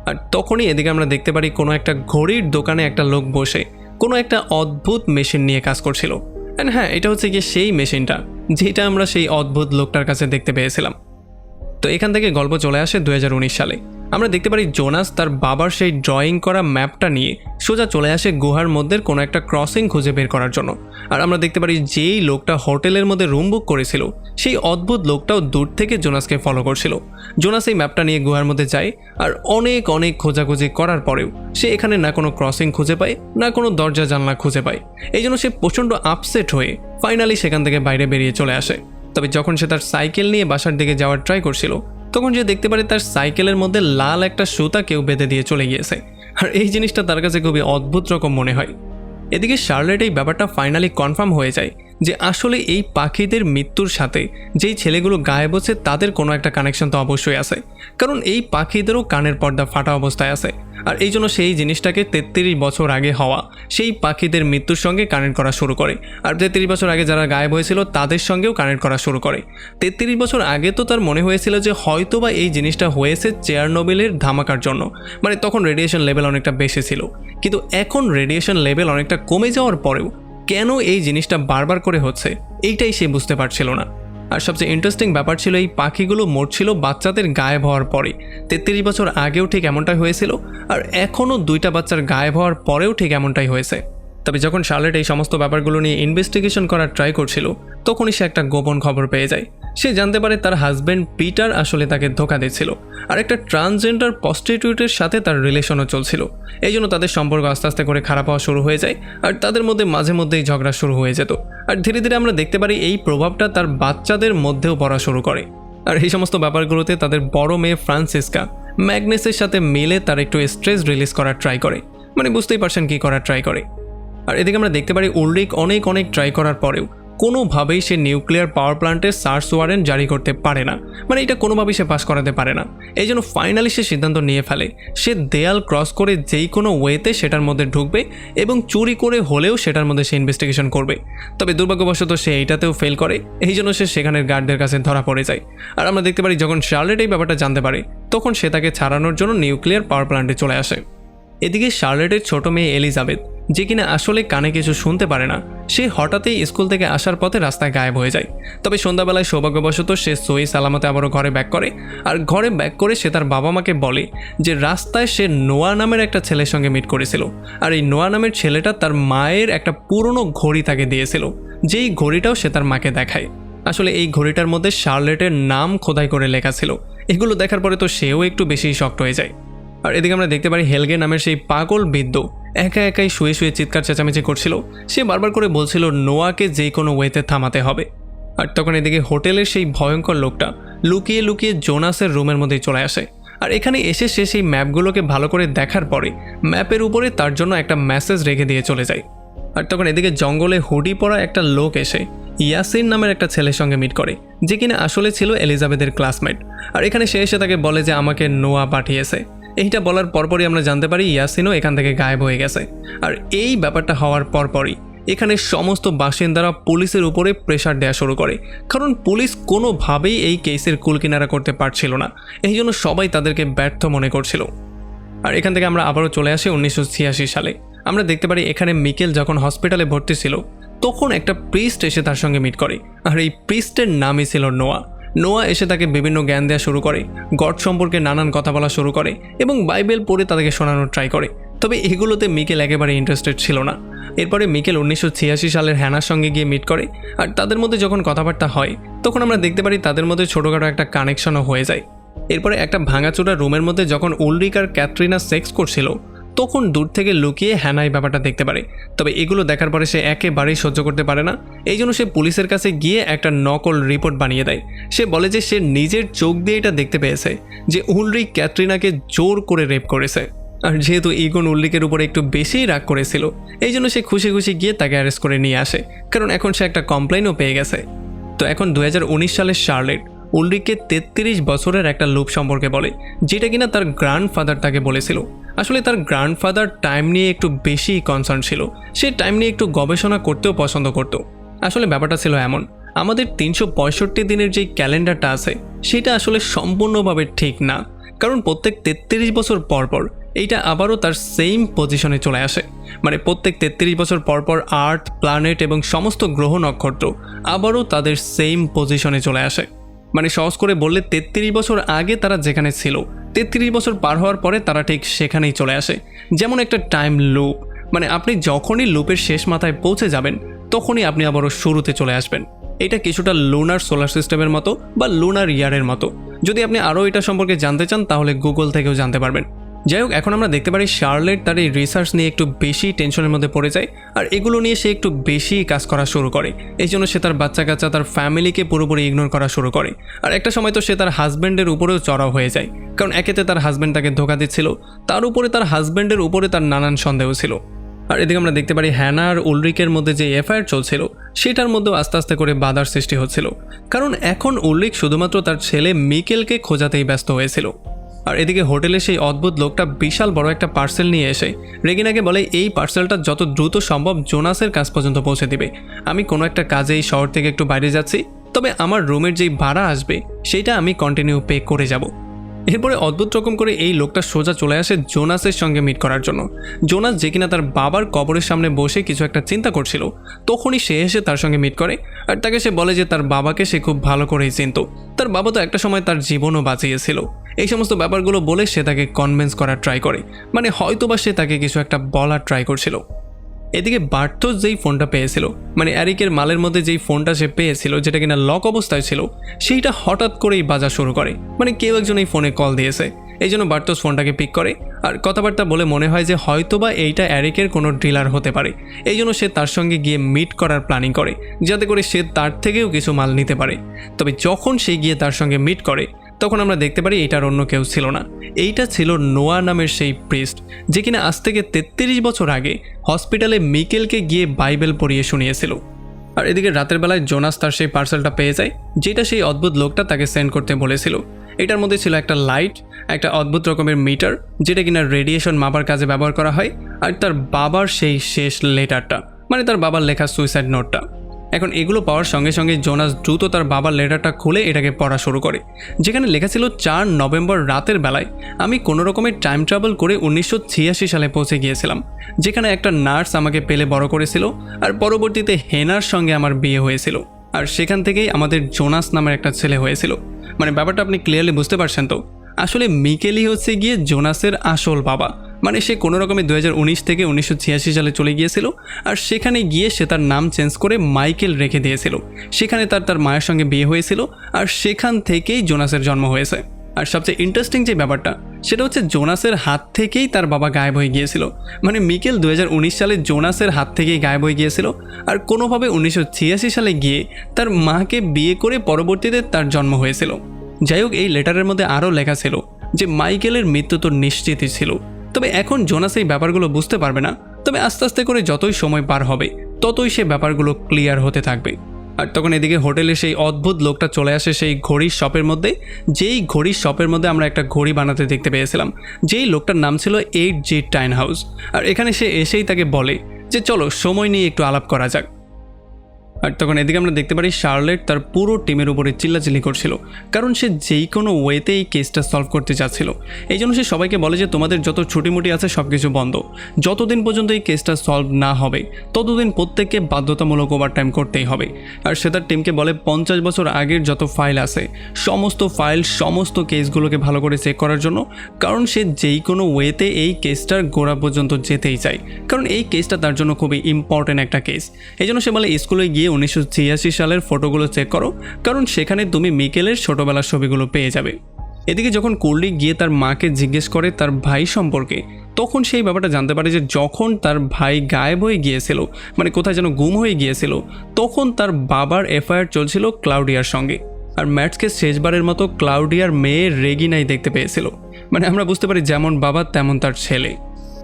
আর তখনই এদিকে আমরা দেখতে পারি কোনো একটা ঘড়ির দোকানে একটা লোক বসে কোনো একটা অদ্ভুত মেশিন নিয়ে কাজ করছিল। অ্যান্ড হ্যাঁ, এটা হচ্ছে গিয়ে সেই মেশিনটা যেটা আমরা সেই অদ্ভুত লোকটার কাছে দেখতে পেয়েছিলাম। তো এখান থেকে গল্প চলে আসে 2019 সালে। আমরা দেখতে পারি জোনাস তার বাবার সেই ড্রয়িং করা ম্যাপটা নিয়ে সোজা চলে আসে গুহার মধ্যে কোনো একটা ক্রসিং খুঁজে বের করার জন্য। আর আমরা দেখতে পারি যেই লোকটা হোটেলের মধ্যে রুম বুক করেছিল সেই অদ্ভুত লোকটাও দূর থেকে জোনাসকে ফলো করছিল। জোনাস এই ম্যাপটা নিয়ে গুহার মধ্যে যায় আর অনেক অনেক খোঁজাখুঁজি করার পরেও সে এখানে না কোনো ক্রসিং খুঁজে পায় না কোনো দরজা জানলা খুঁজে পায়। এই জন্য সে প্রচণ্ড আপসেট হয়ে ফাইনালি সেখান থেকে বাইরে বেরিয়ে চলে আসে। তবে যখন সে তার সাইকেল নিয়ে বাসার দিকে যাওয়ার ট্রাই করছিল তখন সে দেখতে পারে তার সাইকেলের মধ্যে লাল একটা সুতা কেউ বেঁধে দিয়ে চলে গিয়েছে। আর এই জিনিসটা তার কাছে খুবই অদ্ভুত রকম মনে হয়। এদিকে শার্লেট এই ব্যাপারটা ফাইনালি কনফার্ম হয়ে যায় যে আসলে এই পাখিদের মৃত্যুর সাথে যেই ছেলেগুলো গায়েব হচ্ছে তাদের কোনো একটা কানেকশন তো অবশ্যই আছে, কারণ এই পাখিদেরও কানের পর্দা ফাটা অবস্থায় আছে। আর এই জন্য সেই জিনিসটাকে 33 বছর আগে হওয়া সেই পাখিদের মৃত্যুর সঙ্গে কানেক্ট করা শুরু করে। আর 33 বছর আগে যারা গায়েব হয়েছিল তাদের সঙ্গেও কানেক্ট করা শুরু করে। 33 বছর আগে তো তার মনে হয়েছিল যে হয়তোবা এই জিনিসটা হয়েছে চেয়ারনোবিলের ধামাকার জন্য, মানে তখন রেডিয়েশন লেভেল অনেকটা বেশি ছিল। কিন্তু এখন রেডিয়েশন লেভেল অনেকটা কমে যাওয়ার পরেও কেন এই জিনিসটা বারবার করে হচ্ছে এইটাই সে বুঝতে পারছিল না। আর সবচেয়ে ইন্টারেস্টিং ব্যাপার ছিল এই পাখিগুলো মরছিল বাচ্চাদের গায়েব হওয়ার পরে। 33 বছর আগেও ঠিক এমনটাই হয়েছিল আর এখনও 2টা বাচ্চার গায়েব হওয়ার পরেও ঠিক এমনটাই হয়েছে। তবে যখন শার্লেট এই সমস্ত ব্যাপারগুলো নিয়ে ইনভেস্টিগেশন করার ট্রাই করছিল তখনই সে একটা গোপন খবর পেয়ে যায়। সে জানতে পারে তার হাজব্যান্ড পিটার আসলে তাকে ধোঁকা দিচ্ছিল আর একটা ট্রান্সজেন্ডার প্রস্টিটিউটের সাথে তার রিলেশনও চলছিল। এই জন্য তাদের সম্পর্ক আস্তে আস্তে করে খারাপ হওয়া শুরু হয়ে যায় আর তাদের মধ্যে মাঝে মধ্যেই ঝগড়া শুরু হয়ে যেত। আর ধীরে ধীরে আমরা দেখতে পারি এই প্রভাবটা তার বাচ্চাদের মধ্যেও পড়া শুরু করে। আর এই সমস্ত ব্যাপারগুলোতে তাদের বড় মেয়ে ফ্রান্সিসকা ম্যাগনেসের সাথে মিলে তার একটু স্ট্রেস রিলিজ করার ট্রাই করে, মানে বুঝতেই পারছেন কী করার ট্রাই করে। আর এদিকে আমরা দেখতে পারি উলরিক অনেক ট্রাই করার পরেও কোনোভাবেই সে নিউক্লিয়ার পাওয়ার প্ল্যান্টের সার্চ ওয়ারেন্ট জারি করতে পারে না, মানে এটা কোনোভাবেই সে পাস করাতে পারে না। এই জন্য ফাইনালি সে সিদ্ধান্ত নিয়ে ফেলে সে দেয়াল ক্রস করে যেই কোনো ওয়েতে সেটার মধ্যে ঢুকবে এবং চুরি করে হলেও সেটার মধ্যে সে ইনভেস্টিগেশন করবে। তবে দুর্ভাগ্যবশত সে এইটাতেও ফেল করে, এই জন্য সে সেখানের গার্ডদের কাছে ধরা পড়ে যায়। আর আমরা দেখতে পারি যখন শার্লেট এই ব্যাপারটা জানতে পারে তখন সে তাকে ছাড়ানোর জন্য নিউক্লিয়ার পাওয়ার প্ল্যান্টে চলে আসে। এদিকে শার্লেটের ছোট মেয়ে এলিজাবেথ, যে কিনা আসলে কানে কিছু শুনতে পারে না, সে হঠাৎই স্কুল থেকে আসার পথে রাস্তায় গায়েব হয়ে যায়। তবে সন্ধ্যাবেলায় সৌভাগ্যবশত সে সই সালামতে আবারও ঘরে ব্যাক করে। আর ঘরে ব্যাক করে সে তার বাবা মাকে বলে যে রাস্তায় সে নোয়া নামের একটা ছেলের সঙ্গে মিট করেছিল আর এই নোয়া নামের ছেলেটা তার মায়ের একটা পুরনো ঘড়ি তাকে দিয়েছিল, যেই ঘড়িটাও সে তার মাকে দেখায়। আসলে এই ঘড়িটার মধ্যে শার্লেটের নাম খোদাই করে লেখা ছিল। এগুলো দেখার পরে তো সেও একটু বেশি শক্ট হয়ে যায়। আর এদিকে আমরা দেখতে পারি হেলগে নামের সেই পাগল বৃদ্ধ একা একাই শুয়ে শুয়ে চিৎকার চেঁচামেচি করছিল। সে বারবার করে বলছিল নোয়াকে যে কোনো ওয়েতে থামাতে হবে। আর তখন এদিকে হোটেলের সেই ভয়ঙ্কর লোকটা লুকিয়ে লুকিয়ে জোনাসের রুমের মধ্যেই চলে আসে। আর এখানে এসে সে সেই ম্যাপগুলোকে ভালো করে দেখার পরে ম্যাপের উপরে তার জন্য একটা মেসেজ রেখে দিয়ে চলে যায়। আর তখন এদিকে জঙ্গলে হুডি পরা একটা লোক এসে ইয়াসিন নামের একটা ছেলের সঙ্গে মিট করে, যে কিনা আসলে ছিল এলিজাবেথের ক্লাসমেট। আর এখানে সে এসে তাকে বলে যে আমাকে নোয়া পাঠিয়েছে। এইটা বলার পরপরই আমরা জানতে পারি ইয়াসিনও এখান থেকে গায়েব হয়ে গেছে। আর এই ব্যাপারটা হওয়ার পরপরই এখানে সমস্ত বাসিন্দারা পুলিশের উপরে প্রেশার দেওয়া শুরু করে, কারণ পুলিশ কোনোভাবেই এই কেসের কুলকিনারা করতে পারছিল না। এই জন্য সবাই তাদেরকে ব্যর্থ মনে করছিল। আর এখান থেকে আমরা আবারও চলে আসি 1986 সালে। আমরা দেখতে পারি এখানে মিকেল যখন হসপিটালে ভর্তি ছিল তখন একটা প্রিস্ট এসে তার সঙ্গে মিট করে। আর এই প্রিস্টের নামই ছিল নোয়া। নোয়া এসে তাকে বিভিন্ন জ্ঞান দেওয়া শুরু করে, গড সম্পর্কে নানান কথা বলা শুরু করে এবং বাইবেল পড়ে তাদেরকে শোনানোর ট্রাই করে। তবে এগুলোতে মিকেল একেবারে ইন্টারেস্টেড ছিল না। এরপরে মিকেল 1986 সালের হ্যানার সঙ্গে গিয়ে মিট করে। আর তাদের মধ্যে যখন কথাবার্তা হয় তখন আমরা দেখতে পারি তাদের মধ্যে ছোটোখাটো একটা কানেকশনও হয়ে যায়। এরপরে একটা ভাঙাচোরা রুমের মধ্যে যখন উলরিক আর ক্যাটরিনা সেক্স করছিল তখন দূর থেকে লুকিয়ে হ্যানা এই ব্যাপারটা দেখতে পারে। তবে এগুলো দেখার পরে সে একেবারেই সহ্য করতে পারে না। এই জন্য সে পুলিশের কাছে গিয়ে একটা নকল রিপোর্ট বানিয়ে দেয়। সে বলে যে সে নিজের চোখ দিয়ে এটা দেখতে পেয়েছে যে উলরিক ক্যাটরিনাকে জোর করে রেপ করেছে। আর যেহেতু ইগন উলরিকের উপরে একটু বেশিই রাগ করেছিল, এই জন্য সে খুশি খুশি গিয়ে তাকে অ্যারেস্ট করে নিয়ে আসে, কারণ এখন সে একটা কমপ্লেইনও পেয়ে গেছে। তো এখন 2019 সালের শার্লেট উলরিককে 33 বছরের একটা লুপ সম্পর্কে বলে, যেটা কিনা তার গ্র্যান্ডফাদার তাকে বলেছিল। আসলে তার গ্র্যান্ডফাদার টাইম নিয়ে একটু বেশি কনসার্ন ছিল, সে টাইম নিয়ে একটু গবেষণা করতেও পছন্দ করত। আসলে ব্যাপারটা ছিল এমন, আমাদের 365 দিনের যে ক্যালেন্ডারটা আছে সেটা আসলে সম্পূর্ণভাবে ঠিক না, কারণ প্রত্যেক 33 বছর পর পর এইটা আবারও তার সেম পজিশনে চলে আসে। মানে প্রত্যেক 33 বছর পর পর আর্থ, প্ল্যানেট এবং সমস্ত গ্রহ নক্ষত্র আবারও তাদের সেম পজিশনে চলে আসে। মানে সহজ করে বললে 33 বছর আগে তারা যেখানে ছিল 33 বছর পার হওয়ার পরে তারা ঠিক সেখানেই চলে আসে। যেমন একটা টাইম লুপ, মানে আপনি যখনই লুপের শেষ মাথায় পৌঁছে যাবেন তখনই আপনি আবারও শুরুতে চলে আসবেন। এটা কিছুটা লুনার সোলার সিস্টেমের মতো বা লুনার ইয়ারের মতো। যদি আপনি আরও এটা সম্পর্কে জানতে চান তাহলে গুগল থেকেও জানতে পারবেন। যাই হোক, এখন আমরা দেখতে পারি শার্লেট তার এই রিসার্চ নিয়ে একটু বেশি টেনশনের মধ্যে পড়ে যায়, আর এগুলো নিয়ে সে একটু বেশি কাজ করা শুরু করে। এই জন্য সে তার বাচ্চা কাচ্চা, তার ফ্যামিলিকে পুরোপুরি ইগনোর করা শুরু করে। আর একটা সময় তো সে তার হাজব্যান্ডের উপরেও চড়াও হয়ে যায়, কারণ একেতে তার হাজব্যান্ড তাকে ধোকা দিচ্ছিল, তার উপরে তার হাজব্যান্ডের উপরে তার নানান সন্দেহ ছিল। আর এদিকে আমরা দেখতে পারি হ্যানা আর উলরিকের মধ্যে যে এফআইআর চলছিল সেটার মধ্যেও আস্তে আস্তে করে বাধার সৃষ্টি হচ্ছিল, কারণ এখন উলরিক শুধুমাত্র তার ছেলে মিকেলকে খোঁজাতেই ব্যস্ত হয়েছিল। আর এদিকে হোটেলে সেই অদ্ভুত লোকটা বিশাল বড় একটা পার্সেল নিয়ে এসে রেগিনাকে বলে এই পার্সেলটা যত দ্রুত সম্ভব জোনাসের কাছ পর্যন্ত পৌঁছে দিবে। আমি কোনো একটা কাজে এই শহর থেকে একটু বাইরে যাচ্ছি, তবে আমার রুমের যেই ভাড়া আসবে সেটা আমি কন্টিনিউ পে করে যাব। এরপরে অদ্ভুত রকম করে এই লোকটা সোজা চলে আসে জোনাসের সঙ্গে মিট করার জন্য। জোনাস যে কিনা তার বাবার কবরের সামনে বসে কিছু একটা চিন্তা করছিল, তখনই সে এসে তার সঙ্গে মিট করে। আর তাকে সে বলে যে তার বাবাকে সে খুব ভালো করেই চিনত, তার বাবা তো একটা সময় তার জীবনও বাঁচিয়েছিল। এই সমস্ত ব্যাপারগুলো বলে সে তাকে কনভিন্স করার ট্রাই করে, মানে হয়তোবা সে তাকে কিছু একটা বলার ট্রাই করছিল। এদিকে বার্থোস যেই ফোনটা পেয়েছিল, মানে অ্যারিকের মালের মধ্যে যেই ফোনটা সে পেয়েছিল যেটা কিনা লক অবস্থায় ছিল, সেইটা হঠাৎ করেই বাজা শুরু করে, মানে কেউ একজন এই ফোনে কল দিয়েছে। এই জন্য বার্থোস ফোনটাকে পিক করে আর কথাবার্তা বলে মনে হয় যে হয়তোবা এইটা অ্যারিকের কোনো ডিলার হতে পারে। এই জন্য সে তার সঙ্গে গিয়ে মিট করার প্ল্যানিং করে, যাতে করে সে তার থেকেও কিছু মাল নিতে পারে। তবে যখন সে গিয়ে তার সঙ্গে মিট করে তখন আমরা দেখতে পারি এটার অন্য কেউ ছিল না, এইটা ছিল নোয়া নামের সেই প্রিস্ট যে কিনা আজ থেকে 33 বছর আগে হসপিটালে মিকেলকে গিয়ে বাইবেল পড়িয়ে শুনিয়েছিল। আর এদিকে রাতের বেলায় জোনাস তার সেই পার্সেলটা পেয়ে যায় যেটা সেই অদ্ভুত লোকটা তাকে সেন্ড করতে বলেছিল। এটার মধ্যে ছিল একটা লাইট, একটা অদ্ভুত রকমের মিটার যেটা কিনা রেডিয়েশন মাপার কাজে ব্যবহার করা হয়, আর তার বাবার সেই শেষ লেটারটা, মানে তার বাবার লেখা সুইসাইড নোটটা। এখন এগুলো পাওয়ার সঙ্গে সঙ্গে জোনাস দ্রুত তার বাবার লেটারটা খুলে এটাকে পড়া শুরু করে, যেখানে লেখা ছিল 4 নভেম্বর রাতের বেলায় আমি কোনো রকমের টাইম ট্রাভেল করে 1986 সালে পৌঁছে গিয়েছিলাম, যেখানে একটা নার্স আমাকে পেলে বড় করেছিল, আর পরবর্তীতে হেনার সঙ্গে আমার বিয়ে হয়েছিল, আর সেখান থেকেই আমাদের জোনাস নামের একটা ছেলে হয়েছিল। মানে ব্যাপারটা আপনি ক্লিয়ারলি বুঝতে পারছেন তো? আসলে মিকেলই হচ্ছে গিয়ে জোনাসের আসল বাবা। মানে সে কোনো রকমের 2019 থেকে 1986 সালে চলে গিয়েছিল, আর সেখানে গিয়ে সে তার নাম চেঞ্জ করে মাইকেল রেখে দিয়েছিল। সেখানে তার মায়ের সঙ্গে বিয়ে হয়েছিল, আর সেখান থেকেই জোনাসের জন্ম হয়েছে। আর সবচেয়ে ইন্টারেস্টিং যে ব্যাপারটা সেটা হচ্ছে জোনাসের হাত থেকেই তার বাবা গায়েব হয়ে গিয়েছিল। মানে মিকেল 2019 সালে জোনাসের হাত থেকেই গায়েব হয়ে গিয়েছিল, আর কোনোভাবে 1986 সালে গিয়ে তার মাকে বিয়ে করে পরবর্তীতে তার জন্ম হয়েছিল। যাই হোক, এই লেটারের মধ্যে আরও লেখা ছিল যে মাইকেলের মৃত্যু তো নিশ্চিতই ছিল। তবে এখন জোনাস এই ব্যাপারগুলো বুঝতে পারবে না, তবে আস্তে আস্তে করে যতই সময় পার হবে ততই সে ব্যাপারগুলো ক্লিয়ার হতে থাকবে। আর তখন এদিকে হোটেলে সেই অদ্ভুত লোকটা চলে আসে সেই ঘড়ির শপের মধ্যে, যেই ঘড়ির শপের মধ্যে আমরা একটা ঘড়ি বানাতে দেখতে পেয়েছিলাম, যেই লোকটার নাম ছিল 8G টাইন হাউস। আর এখানে সে এসেই তাকে বলে যে চলো সময় নিয়ে একটু আলাপ করা যাক। আর তখন এদিকে আমরা দেখতে পারি শার্লেট তার পুরো টিমের উপরে চিল্লাচিল্লি করছিল, কারণ সে যেই কোনো ওয়েতে এই কেসটা সলভ করতে চাচ্ছিল। এই জন্য সে সবাইকে বলে যে তোমাদের যত ছুটিমুটি আছে সব কিছু বন্ধ, যতদিন পর্যন্ত এই কেসটা সলভ না হবে ততদিন প্রত্যেককে বাধ্যতামূলক ওভারটাইম করতেই হবে। আর সে তার টিমকে বলে 50 বছর আগের যত ফাইল আছে সমস্ত ফাইল, সমস্ত কেসগুলোকে ভালো করে চেক করার জন্য, কারণ সে যেই কোনো ওয়েতে এই কেসটার গোড়া পর্যন্ত যেতেই চায়, কারণ এই কেসটা তার জন্য খুবই ইম্পর্টেন্ট একটা কেস। এই জন্য সে বলে স্কুলে গিয়ে 1986 সালের ফটোগুলো চেক করো, কারণ সেখানে তুমি মিকেলের ছোটবেলার ছবিগুলো পেয়ে যাবে। এদিকে যখন কোল্ডি গিয়ে তার মাকে জিজ্ঞেস করে তার ভাই সম্পর্কে, তখন সেই ব্যাপারটা জানতে পারে যে যখন তার ভাই গায়েব হয়ে গিয়েছিল, মানে কোথায় যেন গুম হয়ে গিয়েছিল, তখন তার বাবার এফআইআর চলছিল ক্লাউডিয়ার সঙ্গে। আর ম্যাটসকে শেষবারের মতো ক্লাউডিয়ার মেয়ে রেগিনাই দেখতে পেয়েছিল। মানে আমরা বুঝতে পারি যেমন বাবা তেমন তার ছেলে।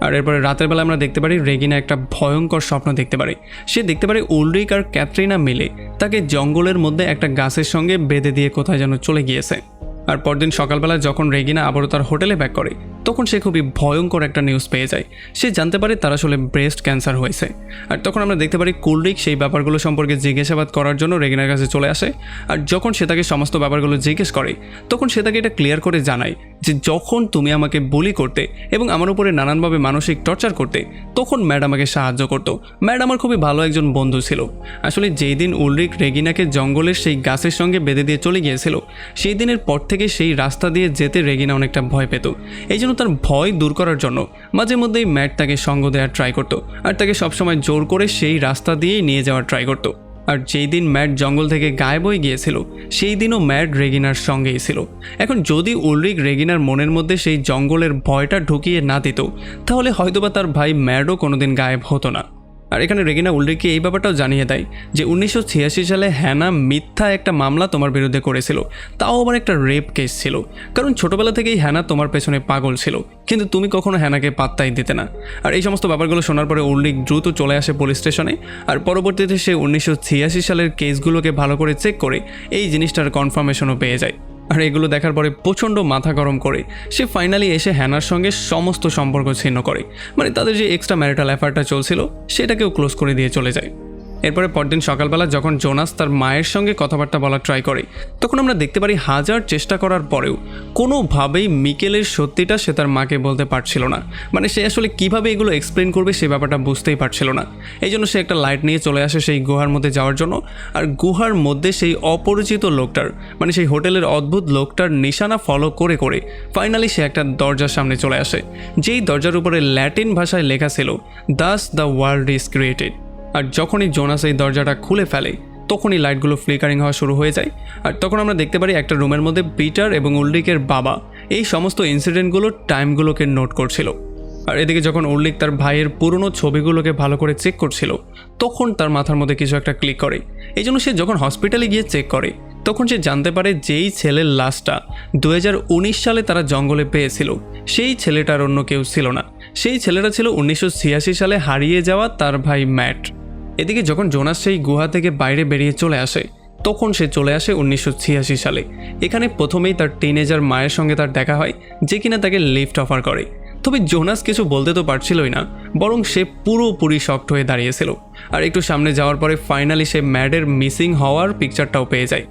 আর এরপরে রাতের বেলা আমরা দেখতে পারি রেগিনা একটা ভয়ঙ্কর স্বপ্ন দেখতে পারে। সে দেখতে পারে উলরিক আর ক্যাটরিনা মিলে তাকে জঙ্গলের মধ্যে একটা গাছের সঙ্গে বেঁধে দিয়ে কোথায় যেন চলে গিয়েছে। আর পরদিন সকালবেলা যখন রেগিনা আবারও তার হোটেলে ব্যাক করে, তখন সে খুবই ভয়ঙ্কর একটা নিউজ পেয়ে যায়। সে জানতে পারে তার আসলে ব্রেস্ট ক্যান্সার হয়েছে। আর তখন আমরা দেখতে পারি কুলরিক সেই ব্যাপারগুলো সম্পর্কে জিজ্ঞাসাবাদ করার জন্য রেগিনার কাছে চলে আসে। আর যখন সে তাকে সমস্ত ব্যাপারগুলো জিজ্ঞেস করে, তখন সে তাকে এটা ক্লিয়ার করে জানায় যে যখন তুমি আমাকে বুলি করতে এবং আমার উপরে নানানভাবে মানসিক টর্চার করতে, তখন ম্যাড আমাকে সাহায্য করতো। ম্যাড আমার খুবই ভালো একজন বন্ধু ছিল। আসলে যেই দিন উলরিক রেগিনাকে জঙ্গলের সেই গাছের সঙ্গে বেঁধে দিয়ে চলে গিয়েছিল, সেই দিনের পর থেকে সেই রাস্তা দিয়ে যেতে রেগিনা অনেকটা ভয় পেত। এই জন্য তার ভয় দূর করার জন্য মাঝে মধ্যেই ম্যাট তাকে সঙ্গ দেওয়ার ট্রাই করতো, আর তাকে সবসময় জোর করে সেই রাস্তা দিয়েই নিয়ে যাওয়ার ট্রাই করতো। আর যেই দিন ম্যাট জঙ্গল থেকে গায়েব হয়ে গিয়েছিল, সেই দিনও ম্যাট রেগিনার সঙ্গেই ছিল। এখন যদি উলরিক রেগিনার মনের মধ্যে সেই জঙ্গলের ভয়টা ঢুকিয়ে না দিত, তাহলে হয়তোবা তার ভাই ম্যাডও কোনোদিন গায়েব হতো না। আর এখানে রেগিনা উলরিককে এই ব্যাপারটাও জানিয়ে দেয় যে 1986 সালে হ্যানা মিথ্যা একটা মামলা তোমার বিরুদ্ধে করেছিল, তাও আবার একটা রেপ কেস ছিল। কারণ ছোটবেলা থেকেই হ্যানা তোমার পেছনে পাগল ছিল, কিন্তু তুমি কখনো হ্যানাকে পাত্তাই দিতে না। আর এই সমস্ত ব্যাপারগুলো শোনার পরে উলরিক দ্রুত চলে আসে পুলিশ স্টেশনে। আর পরবর্তীতে সে 1986 সালের কেসগুলোকে ভালো করে চেক করে এই জিনিসটার কনফার্মেশনও পেয়ে যায়। আর এগুলো দেখার পরে প্রচণ্ড মাথা গরম করে সে ফাইনালি এসে হ্যানার সঙ্গে সমস্ত সম্পর্ক ছিন্ন করে। মানে তাদের যে এক্সট্রা ম্যারিটাল অ্যাফেয়ারটা চলছিল, সেটাকেও ক্লোজ করে দিয়ে চলে যায়। এরপরে পরদিন সকালবেলা যখন জোনাস তার মায়ের সঙ্গে কথাবার্তা বলার ট্রাই করে, তখন আমরা দেখতে পারি হাজার চেষ্টা করার পরেও কোনোভাবেই মিকেলের সত্যিটা সে তার মাকে বলতে পারছিল না। মানে সে আসলে কিভাবে এগুলো এক্সপ্লেন করবে সে ব্যাপারটা বুঝতেই পারছিল না। এই জন্য সে একটা লাইট নিয়ে চলে আসে সেই গুহার মধ্যে যাওয়ার জন্য। আর গুহার মধ্যে সেই অপরিচিত লোকটার, মানে সেই হোটেলের অদ্ভুত লোকটার নিশানা ফলো করে করে ফাইনালি সে একটা দরজার সামনে চলে আসে, যেই দরজার উপরে ল্যাটিন ভাষায় লেখা ছিল, thus the world is created. আর যখনই জোনাস এই দরজাটা খুলে ফেলে, তখনই লাইটগুলো ফ্লিকারিং হওয়া শুরু হয়ে যায়। আর তখন আমরা দেখতে পারি একটা রুমের মধ্যে পিটার এবং উলরিকের বাবা এই সমস্ত ইনসিডেন্টগুলোর টাইমগুলোকে নোট করছিল। আর এদিকে যখন উলরিক তার ভাইয়ের পুরনো ছবিগুলোকে ভালো করে চেক করছিল, তখন তার মাথার মধ্যে কিছু একটা ক্লিক করে। এই জন্য সে যখন হসপিটালে গিয়ে চেক করে, তখন সে জানতে পারে যেই ছেলের লাশটা 2019 সালে তারা জঙ্গলে পেয়েছিল, সেই ছেলেটার অন্য কেউ ছিল না। সেই ছেলেটা ছিল 1986 সালে হারিয়ে যাওয়া তার ভাই ম্যাট। এদিকে যখন জোনাস সেই গুহা থেকে বাইরে বেরিয়ে চলে আসে, তখন সে চলে আসে 1986 সালে। এখানে প্রথমেই তার টিনেজার মায়ের সঙ্গে তার দেখা হয়, যে কিনা তাকে লিফট অফার করে। তবে জোনাস কিছু বলতে তো পারছিলই না, বরং সে পুরোপুরি শকড হয়ে দাঁড়িয়েছিল। আর একটু সামনে যাওয়ার পরে ফাইনালি সে ম্যাডের মিসিং হওয়ার পিকচারটাও পেয়ে যায়।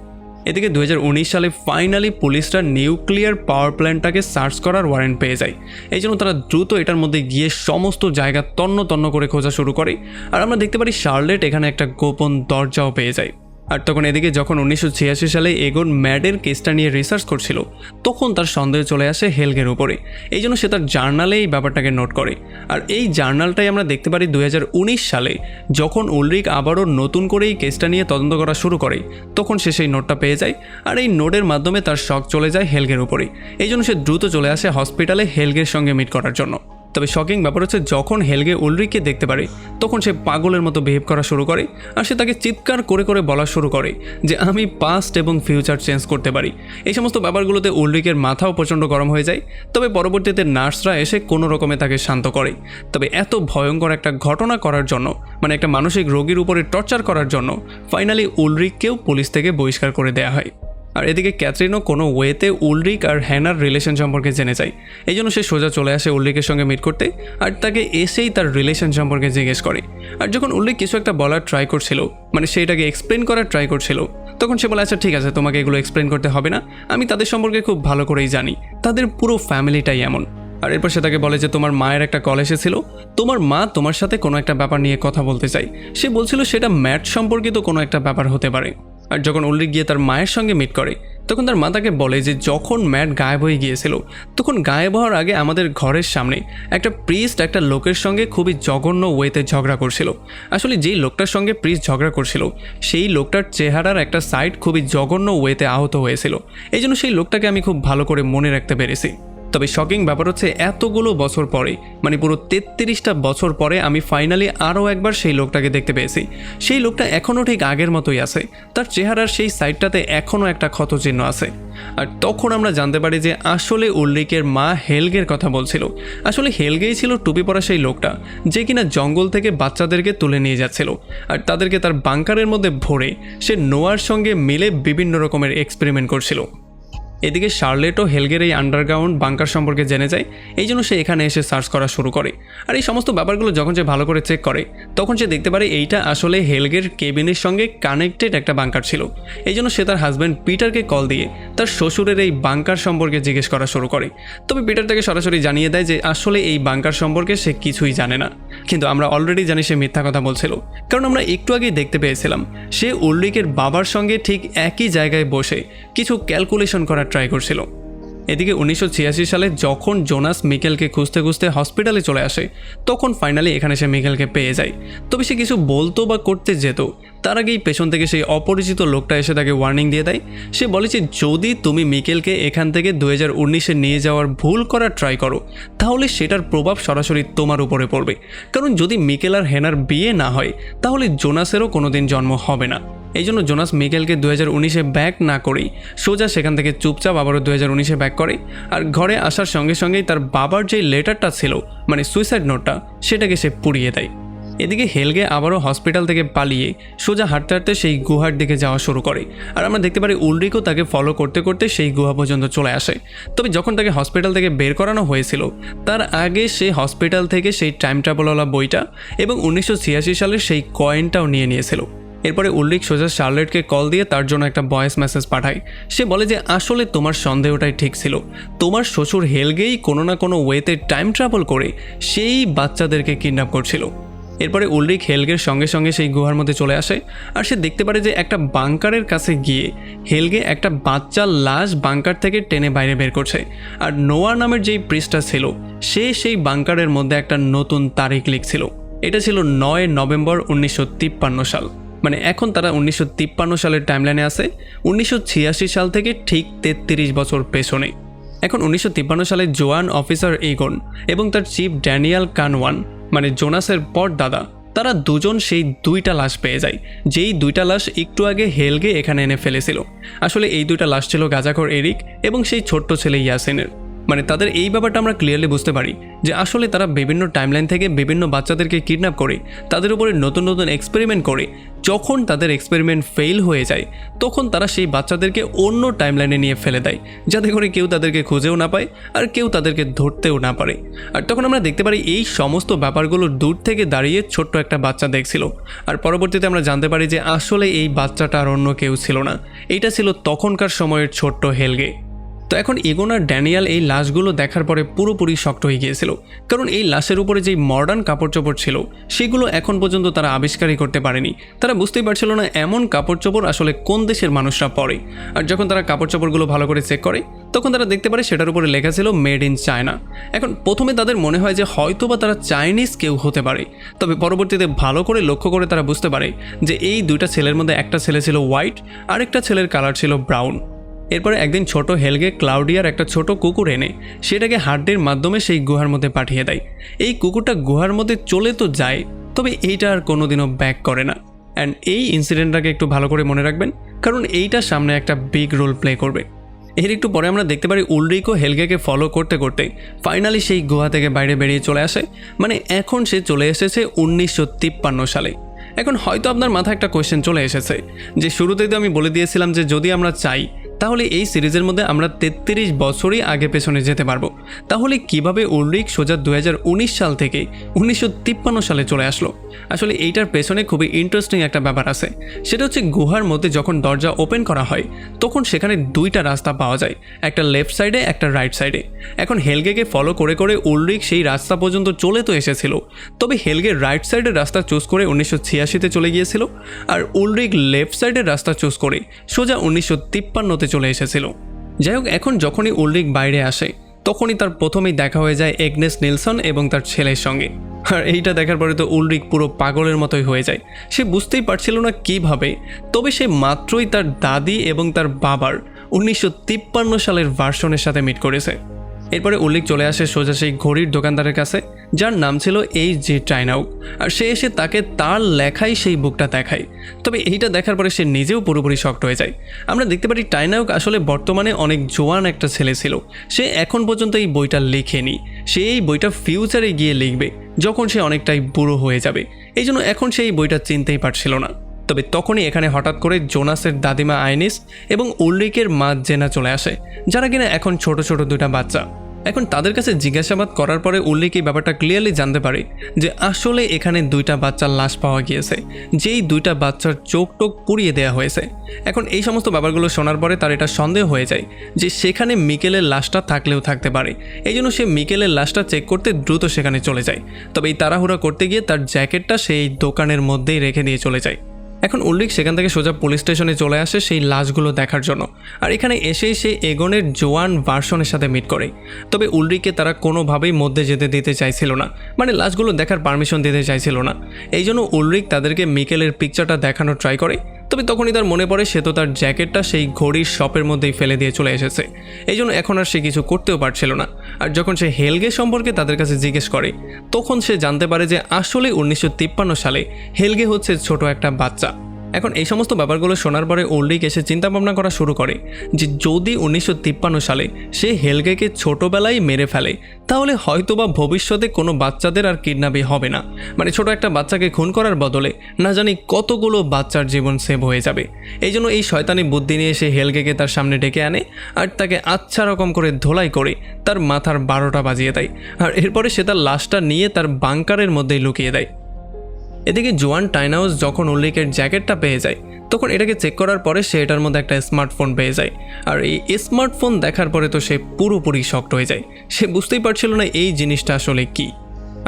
এদিকে 2019 সালে ফাইনালি পুলিশরা নিউক্লিয়ার পাওয়ার প্ল্যান্টটাকে সার্চ করার ওয়ারেন্ট পেয়ে যায়। এই জন্য তারা দ্রুত এটার মধ্যে গিয়ে সমস্ত জায়গা তন্ন তন্ন করে খোঁজা শুরু করে। আর আমরা দেখতে পারি শার্লেট এখানে একটা গোপন দরজাও পেয়ে যায়। আর তখন এদিকে যখন 1986 সালে এগন ম্যাডের কেসটা নিয়ে রিসার্চ করছিল, তখন তার সন্দেহ চলে আসে হেলগের উপরে। এই জন্য সে তার জার্নালে এই ব্যাপারটাকে নোট করে। আর এই জার্নালটাই আমরা দেখতে পারি 2019 সালে যখন উলরিক আবারও নতুন করে এই কেসটা নিয়ে তদন্ত করা শুরু করে, তখন সে সেই নোটটা পেয়ে যায়। আর এই নোটের মাধ্যমে তার শক চলে যায় হেলগের উপরে। এই জন্য সে দ্রুত চলে আসে হসপিটালে হেলগের সঙ্গে মিট করার জন্য। তবে শকিং ব্যাপার হচ্ছে, যখন হেলগে উলরিককে দেখতে পারে, তখন সে পাগলের মতো বিহেভ করা শুরু করে। আর সে তাকে চিৎকার করে করে বলা শুরু করে যে আমি পাস্ট এবং ফিউচার চেঞ্জ করতে পারি। এই সমস্ত ব্যাপারগুলোতে উলরিকের মাথাও প্রচণ্ড গরম হয়ে যায়। তবে পরবর্তীতে নার্সরা এসে কোনো রকমে তাকে শান্ত করে। তবে এত ভয়ঙ্কর একটা ঘটনা করার জন্য, মানে একটা মানসিক রোগীর উপরে টর্চার করার জন্য, ফাইনালি উলরিককেও পুলিশ থেকে বহিষ্কার করে দেওয়া হয়। আর এদিকে ক্যাথরিনও কোনো ওয়েতে উলরিক আর হ্যানার রিলেশন সম্পর্কে জেনে যায়। এই জন্য সে সোজা চলে আসে উলরিকের সঙ্গে মিট করতে। আর তাকে এসেই তার রিলেশন সম্পর্কে জিজ্ঞেস করে। আর যখন উলরিক কিছু একটা বলার ট্রাই করছিল, মানে সেইটাকে এক্সপ্লেন করার ট্রাই করছিল, তখন সে বলে, আচ্ছা ঠিক আছে, তোমাকে এগুলো এক্সপ্লেন করতে হবে না, আমি তাদের সম্পর্কে খুব ভালো করেই জানি, তাদের পুরো ফ্যামিলিটাই এমন। আর এরপর সে তাকে বলে যে তোমার মায়ের একটা কল এসেছিল, তোমার মা তোমার সাথে কোনো একটা ব্যাপার নিয়ে কথা বলতে চাই। সে বলছিল সেটা ম্যাট সম্পর্কিত কোনো একটা ব্যাপার হতে পারে। আর যখন উলরিক গিয়ে তার মায়ের সঙ্গে মিট করে, তখন তার মা তাকে বলে যে যখন ম্যাট গায়েব হয়ে গিয়েছিল তখন গায়েব হওয়ার আগে আমাদের ঘরের সামনে একটা প্রিস্ট একটা লোকের সঙ্গে খুবই জঘন্য ওয়েতে ঝগড়া করছিল। আসলে যেই লোকটার সঙ্গে প্রিস্ট ঝগড়া করছিল সেই লোকটার চেহারার একটা সাইড খুবই জঘন্য ওয়েতে আহত হয়েছিল। এই জন্য সেই লোকটাকে আমি খুব ভালো করে মনে রাখতে পেরেছি। তবে শকিং ব্যাপার হচ্ছে এতগুলো বছর পরে, মানে পুরো 33টা বছর পরে আমি ফাইনালি আরও একবার সেই লোকটাকে দেখতে পেয়েছি। সেই লোকটা এখনও ঠিক আগের মতোই আছে, তার চেহারার সেই সাইডটাতে এখনও একটা ক্ষতচিহ্ন আছে। আর তখন আমরা জানতে পারি যে আসলে উলরিকের মা হেলগের কথা বলছিল। আসলে হেলগেই ছিল টুপি পরা সেই লোকটা যে কিনা জঙ্গল থেকে বাচ্চাদেরকে তুলে নিয়ে যাচ্ছিল আর তাদেরকে তার বাংকারের মধ্যে ভরে সে নোয়ার সঙ্গে মিলে বিভিন্ন রকমের এক্সপেরিমেন্ট করছিল। এদিকে শার্লেটও হেলগের এই আন্ডারগ্রাউন্ড বাংকার সম্পর্কে জেনে যায়, এই জন্য সে এখানে এসে সার্চ করা শুরু করে। আর এই সমস্ত ব্যাপারগুলো যখন সে ভালো করে চেক করে তখন সে দেখতে পারে এইটা আসলে হেলগের কেবিনের সঙ্গে কানেক্টেড একটা বাংকার ছিল। এই জন্য সে তার হাজব্যান্ড পিটারকে কল দিয়ে তার শ্বশুরের এই বাংকার সম্পর্কে জিজ্ঞেস করা শুরু করে। তবে পিটার তাকে সরাসরি জানিয়ে দেয় যে আসলে এই বাংকার সম্পর্কে সে কিছুই জানে না। কিন্তু আমরা অলরেডি জানি সে মিথ্যা কথা বলছিল, কারণ আমরা একটু আগেই দেখতে পেয়েছিলাম সে উলরিকের বাবার সঙ্গে ঠিক একই জায়গায় বসে কিছু ক্যালকুলেশন করার ট্রাই করছিল। এদিকে 1986 সালে যখন জোনাস মিকেলকে খুঁজতে খুঁজতে হসপিটালে চলে আসে তখন ফাইনালি এখানে সে মিকেলকে পেয়ে যায়। তবে সে কিছু বলতো বা করতে যেত তার আগেই পেছন থেকে সেই অপরিচিত লোকটা এসে তাকে ওয়ার্নিং দিয়ে দেয়। সে বলে যে যদি তুমি মিকেলকে এখান থেকে 2019-এ নিয়ে যাওয়ার ভুল করার ট্রাই করো তাহলে সেটার প্রভাব সরাসরি তোমার উপরে পড়বে, কারণ যদি মিকেল আর হেনার বিয়ে না হয় তাহলে জোনাসেরও কোনোদিন জন্ম হবে না। এই জন্য জোনাস মিকেলকে 2019-এ ব্যাক না করেই সোজা সেখান থেকে চুপচাপ আবারও 2019-এ ব্যাক করে আর ঘরে আসার সঙ্গে সঙ্গেই তার বাবার যে লেটারটা ছিল, মানে সুইসাইড নোটটা, সেটাকে সে পুড়িয়ে দেয়। এদিকে হেলগে আবারও হসপিটাল থেকে পালিয়ে সোজা হাঁটতে হাঁটতে সেই গুহার দিকে যাওয়া শুরু করে আর আমরা দেখতে পারি উলরিকও তাকে ফলো করতে করতে সেই গুহা পর্যন্ত চলে আসে। তবে যখন তাকে হসপিটাল থেকে বের করানো হয়েছিল তার আগে সে হসপিটাল থেকে সেই টাইম ট্রাভেলওয়ালা বইটা এবং 1986 সালের সেই কয়েনটাও নিয়ে নিয়েছিল। এরপরে উলরিক সোজা শার্লেটকে কল দিয়ে তার জন্য একটা ভয়েস মেসেজ পাঠায়। সে বলে যে আসলে তোমার সন্দেহটাই ঠিক ছিল, তোমার শ্বশুর হেলগেই কোনো না কোনো ওয়েতে টাইম ট্রাভেল করে সেই বাচ্চাদেরকে কিডন্যাপ করছিল। এরপরে উলরিক হেলগের সঙ্গে সঙ্গে সেই গুহার মধ্যে চলে আসে আর সে দেখতে পারে যে একটা বাংকারের কাছে গিয়ে হেলগে একটা বাচ্চার লাশ বাংকার থেকে টেনে বাইরে বের করছে আর নোয়া নামের যেই প্রিস্টটা ছিল সে সেই বাংকারের মধ্যে একটা নতুন তারিখ লিখছিল। এটা ছিল 9 নভেম্বর 1953 সাল। মানে এখন তারা 1953 সালের টাইমলাইনে আছে, 1986 সাল থেকে ঠিক 33 বছর পেছনে। এখন 1953 সালে জোয়ান অফিসার এগন এবং তার চিফ ড্যানিয়েল কানওয়ান, মানে জোনাসের পর দাদা, তারা দুজন সেই দুইটা লাশ পেয়ে যায়, যেই দুইটা লাশ একটু আগে হেলগে এখানে এনে ফেলেছিল। আসলে এই দুইটা লাশ ছিল গাঁজাখোর এরিক এবং সেই ছোট্ট ছেলে ইয়াসিনের। মানে তাদের এই ব্যাপারটা আমরা ক্লিয়ারলি বুঝতে পারি যে আসলে তারা বিভিন্ন টাইমলাইন থেকে বিভিন্ন বাচ্চাদেরকে কিডন্যাপ করে তাদের উপরে নতুন নতুন এক্সপেরিমেন্ট করে যখন তাদের এক্সপেরিমেন্ট ফেল হয়ে যায় তখন তারা সেই বাচ্চাদেরকে অন্য টাইমলাইনে নিয়ে ফেলে দেয় যাতে করে কেউ তাদেরকে খুঁজেও না পায় আর কেউ তাদেরকে ধরতেও না পারে। আর তখন আমরা দেখতে পারি এই সমস্ত ব্যাপারগুলো দূর থেকে দাঁড়িয়ে ছোট্ট একটা বাচ্চা দেখছিল আর পরবর্তীতে আমরা জানতে পারি যে আসলে এই বাচ্চাটা আর অন্য কেউ ছিল না, এইটা ছিল তখনকার সময়ের ছোট্ট হেলগে। তো এখন এগোন আর ড্যানিয়েল এই লাশগুলো দেখার পরে পুরোপুরি শক্ট হয়ে গিয়েছিল, কারণ এই লাশের উপরে যেই মডার্ন কাপড় চোপড় ছিল সেগুলো এখন পর্যন্ত তারা আবিষ্কারই করতে পারেনি। তারা বুঝতেই পারছিল না এমন কাপড় চোপড় আসলে কোন দেশের মানুষরা পরে। আর যখন তারা কাপড় চোপড়গুলো ভালো করে চেক করে তখন তারা দেখতে পারে সেটার উপরে লেখা ছিল মেড ইন চায়না। এখন প্রথমে তাদের মনে হয় যে হয়তোবা তারা চাইনিজ কেউ হতে পারে, তবে পরবর্তীতে ভালো করে লক্ষ্য করে তারা বুঝতে পারে যে এই দুইটা ছেলের মধ্যে একটা ছেলে ছিল হোয়াইট আর একটা ছেলের কালার ছিল ব্রাউন। এরপরে একদিন ছোট হেলগে ক্লাউডিয়ার একটা ছোট কুকুর এনে সেটাকে হাড্ডির মাধ্যমে সেই গুহার মধ্যে পাঠিয়ে দেয়। এই কুকুরটা গুহার মধ্যে চলে তো যায়, তবে এইটা আর কোনোদিনও ব্যাক করে না। অ্যান্ড এই ইনসিডেন্টটাকে একটু ভালো করে মনে রাখবেন, কারণ এইটা সামনে একটা বিগ রোল প্লে করবে। এর একটু পরে আমরা দেখতে পারি উলরিকো হেলগেকে ফলো করতে করতে ফাইনালি সেই গুহা থেকে বাইরে বেরিয়ে চলে আসে। মানে এখন সে চলে এসেছে 1953 সালে। এখন হয়তো আপনার মাথায় একটা কোয়েশ্চেন চলে এসেছে যে শুরুতেই তো আমি বলে দিয়েছিলাম যে যদি আমরা চাই তাহলে এই সিরিজের মধ্যে আমরা 33 বছরই আগে পেছনে যেতে পারবো, তাহলে কিভাবে উলরিক সোজা 2019 সাল থেকে 1953 সালে চলে আসলো? আসলে এইটার পেছনে খুবই ইন্টারেস্টিং একটা ব্যাপার আছে। সেটা হচ্ছে গুহার মধ্যে যখন দরজা ওপেন করা হয় তখন সেখানে দুইটা রাস্তা পাওয়া যায়, একটা লেফট সাইডে একটা রাইট সাইডে। এখন হেলগেকে ফলো করে করে উলরিক সেই রাস্তা পর্যন্ত চলে তো এসেছিল, তবে হেলগে রাইট সাইডের রাস্তা চুজ করে 1986-তে চলে গিয়েছিল আর উলরিক লেফট সাইডের রাস্তা চুজ করে সোজা 1953-তে চলে এসেছিল। যাই হোক, এখন যখনই উলরিক বাইরে আসে তখনই তার প্রথমেই দেখা হয়ে যায় এগনেস নিলসন এবং তার ছেলের সঙ্গে। আর এইটা দেখার পরে তো উলরিক পুরো পাগলের মতোই হয়ে যায়। সে বুঝতেই পারছিল না কিভাবে, তবে সে মাত্রই তার দাদি এবং তার বাবার 1953 সালের ভার্সনের সাথে মিট করেছে। এরপরে উল্লেখ চলে আসে সোজা সেই ঘড়ির দোকানদারের কাছে, যার নাম ছিল H.G. টাইনাউক। আর সে এসে তাকে তার লেখাই সেই বুকটা দেখায়। তবে এইটা দেখার পরে সে নিজেও পুরোপুরি শকড হয়ে যায়। আমরা দেখতে পারি টাইনাউক আসলে বর্তমানে অনেক জোয়ান একটা ছেলে ছিল। সে এখন পর্যন্ত এই বইটা লেখেনি। সে এই বইটা ফিউচারে গিয়ে লিখবে, যখন সে অনেকটাই বুড়ো হয়ে যাবে। এই জন্য এখন সে এই বইটা চিনতেই পারছিল না। তবে তখনই এখানে হঠাৎ করে জোনাসের দাদিমা আইনিস এবং উলরিকের মা জেনা চলে আসে, যারা কিনা এখন ছোট ছোট দুটা বাচ্চা। এখন তাদের কাছে জিজ্ঞাসাবাদ করার পরে উলরিক এই ব্যাপারটা ক্লিয়ারলি জানতে পারে যে আসলে এখানে দুইটা বাচ্চার লাশ পাওয়া গিয়েছে, যেই দুইটা বাচ্চার চোখ টোক পুড়িয়ে দেওয়া হয়েছে। এখন এই সমস্ত ব্যাপারগুলো শোনার পরে তার এটা সন্দেহ হয়ে যায় যে সেখানে মিকেলের লাশটা থাকলেও থাকতে পারে। এই জন্য সে মিকেলের লাশটা চেক করতে দ্রুত সেখানে চলে যায়। তবে এই তাড়াহুড়া করতে গিয়ে তার জ্যাকেটটা সেই দোকানের মধ্যেই রেখে দিয়ে চলে যায়। এখন উলরিক সেখান থেকে সোজা পুলিশ স্টেশনে চলে আসে সেই লাশগুলো দেখার জন্য। আর এখানে এসেই সে এগনের জোয়ান ভার্সনের সাথে মিট করে। তবে উলরিককে তারা কোনোভাবেই মধ্যে যেতে দিতে চাইছিল না, মানে লাশগুলো দেখার পারমিশন দিতে চাইছিল না। এই জন্য উলরিক তাদেরকে মিকেলের পিকচারটা দেখানোর ট্রাই করে। তবে তখনই তার মনে পড়ে সে তো তার জ্যাকেটটা সেই ঘড়ির শপের মধ্যেই ফেলে দিয়ে চলে এসেছে। এই জন্য এখন আর সে কিছু করতেও পারছিল না। আর যখন সে হেলগে সম্পর্কে তাদের কাছে জিজ্ঞেস করে, তখন সে জানতে পারে যে আসলে 1953 সালে হেলগে হচ্ছে ছোট একটা বাচ্চা। এখন এই সমস্ত ব্যাপারগুলো শোনার পরে উলরিক এসে চিন্তা ভাবনা করা শুরু করে যে যদি 1953 সালে সে হেলগেকে ছোটবেলায় মেরে ফেলে, তাহলে হয়তোবা ভবিষ্যতে কোনো বাচ্চাদের আর কিডন্যাপই হবে না। মানে ছোট একটা বাচ্চাকে খুন করার বদলে না জানি কতগুলো বাচ্চার জীবন সেভ হয়ে যাবে। এই জন্য এই শয়তানি বুদ্ধি নিয়ে সে হেলগেকে তার সামনে ডেকে আনে আর তাকে আচ্ছা রকম করে ধোলাই করে তার মাথার 12টা বাজিয়ে দেয়। আর এরপরে সে তার লাশটা নিয়ে তার বাংকারের মধ্যেই লুকিয়ে দেয়। এদিকে জোয়ান টাইনাউস যখন উলরিকের জ্যাকেটটা পেয়ে যায়, তখন এটাকে চেক করার পরে সে এটার মধ্যে একটা স্মার্টফোন পেয়ে যায়। আর এই স্মার্টফোন দেখার পরে তো সে পুরোপুরি শকড হয়ে যায়। সে বুঝতেই পারছিল না এই জিনিসটা আসলে কি।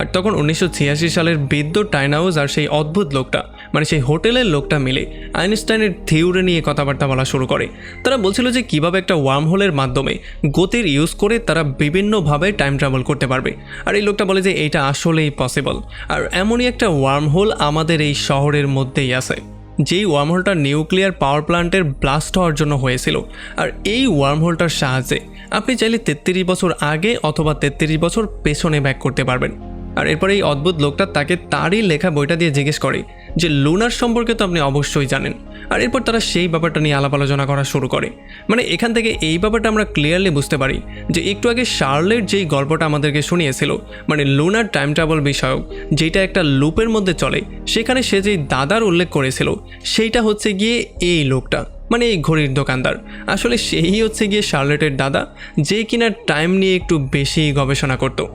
আর তখন 1986 সালের বৃদ্ধ টাইনাউস আর সেই অদ্ভুত লোকটা, মানে সেই হোটেলের লোকটা মিলে আইনস্টাইনের থিওরি নিয়ে কথাবার্তা বলা শুরু করে। তারা বলছিল যে কিভাবে একটা ওয়ার্ম হোলের মাধ্যমে গতির ইউজ করে তারা বিভিন্নভাবে টাইম ট্রাভেল করতে পারবে। আর এই লোকটা বলে যে এইটা আসলেই পসিবল। আর এমনই একটা ওয়ার্ম হোল আমাদের এই শহরের মধ্যেই আছে, যেই ওয়ার্ম হোলটা নিউক্লিয়ার পাওয়ার প্ল্যান্টের ব্লাস্ট হওয়ার জন্য হয়েছিল। আর এই ওয়ার্ম হোলটার সাহায্যে আপনি চাইলে 33 বছর আগে অথবা 33 বছর পেছনে ব্যাক করতে পারবেন। আর এরপরে এই অদ্ভুত লোকটা তাকে তারই লেখা বইটা দিয়ে জিজ্ঞেস করে যে লুনার সম্পর্কে তো আপনি অবশ্যই জানেন। আর এরপর তারা সেই ব্যাপারটা নিয়ে আলাপ আলোচনা করা শুরু করে। মানে এখান থেকে এই ব্যাপারটা আমরা ক্লিয়ারলি বুঝতে পারি যে একটু আগে শার্লেট যেই গল্পটা আমাদেরকে শুনিয়েছিল, মানে লুনার টাইম ট্রাভেল বিষয়ক, যেটা একটা লুপের মধ্যে চলে, সেখানে সে যেই দাদার উল্লেখ করেছিল সেইটা হচ্ছে গিয়ে এই লোকটা, মানে এই ঘড়ির দোকানদার। আসলে সেই হচ্ছে গিয়ে শার্লেটের দাদা, যে কিনা টাইম নিয়ে একটু বেশি গবেষণা করতো।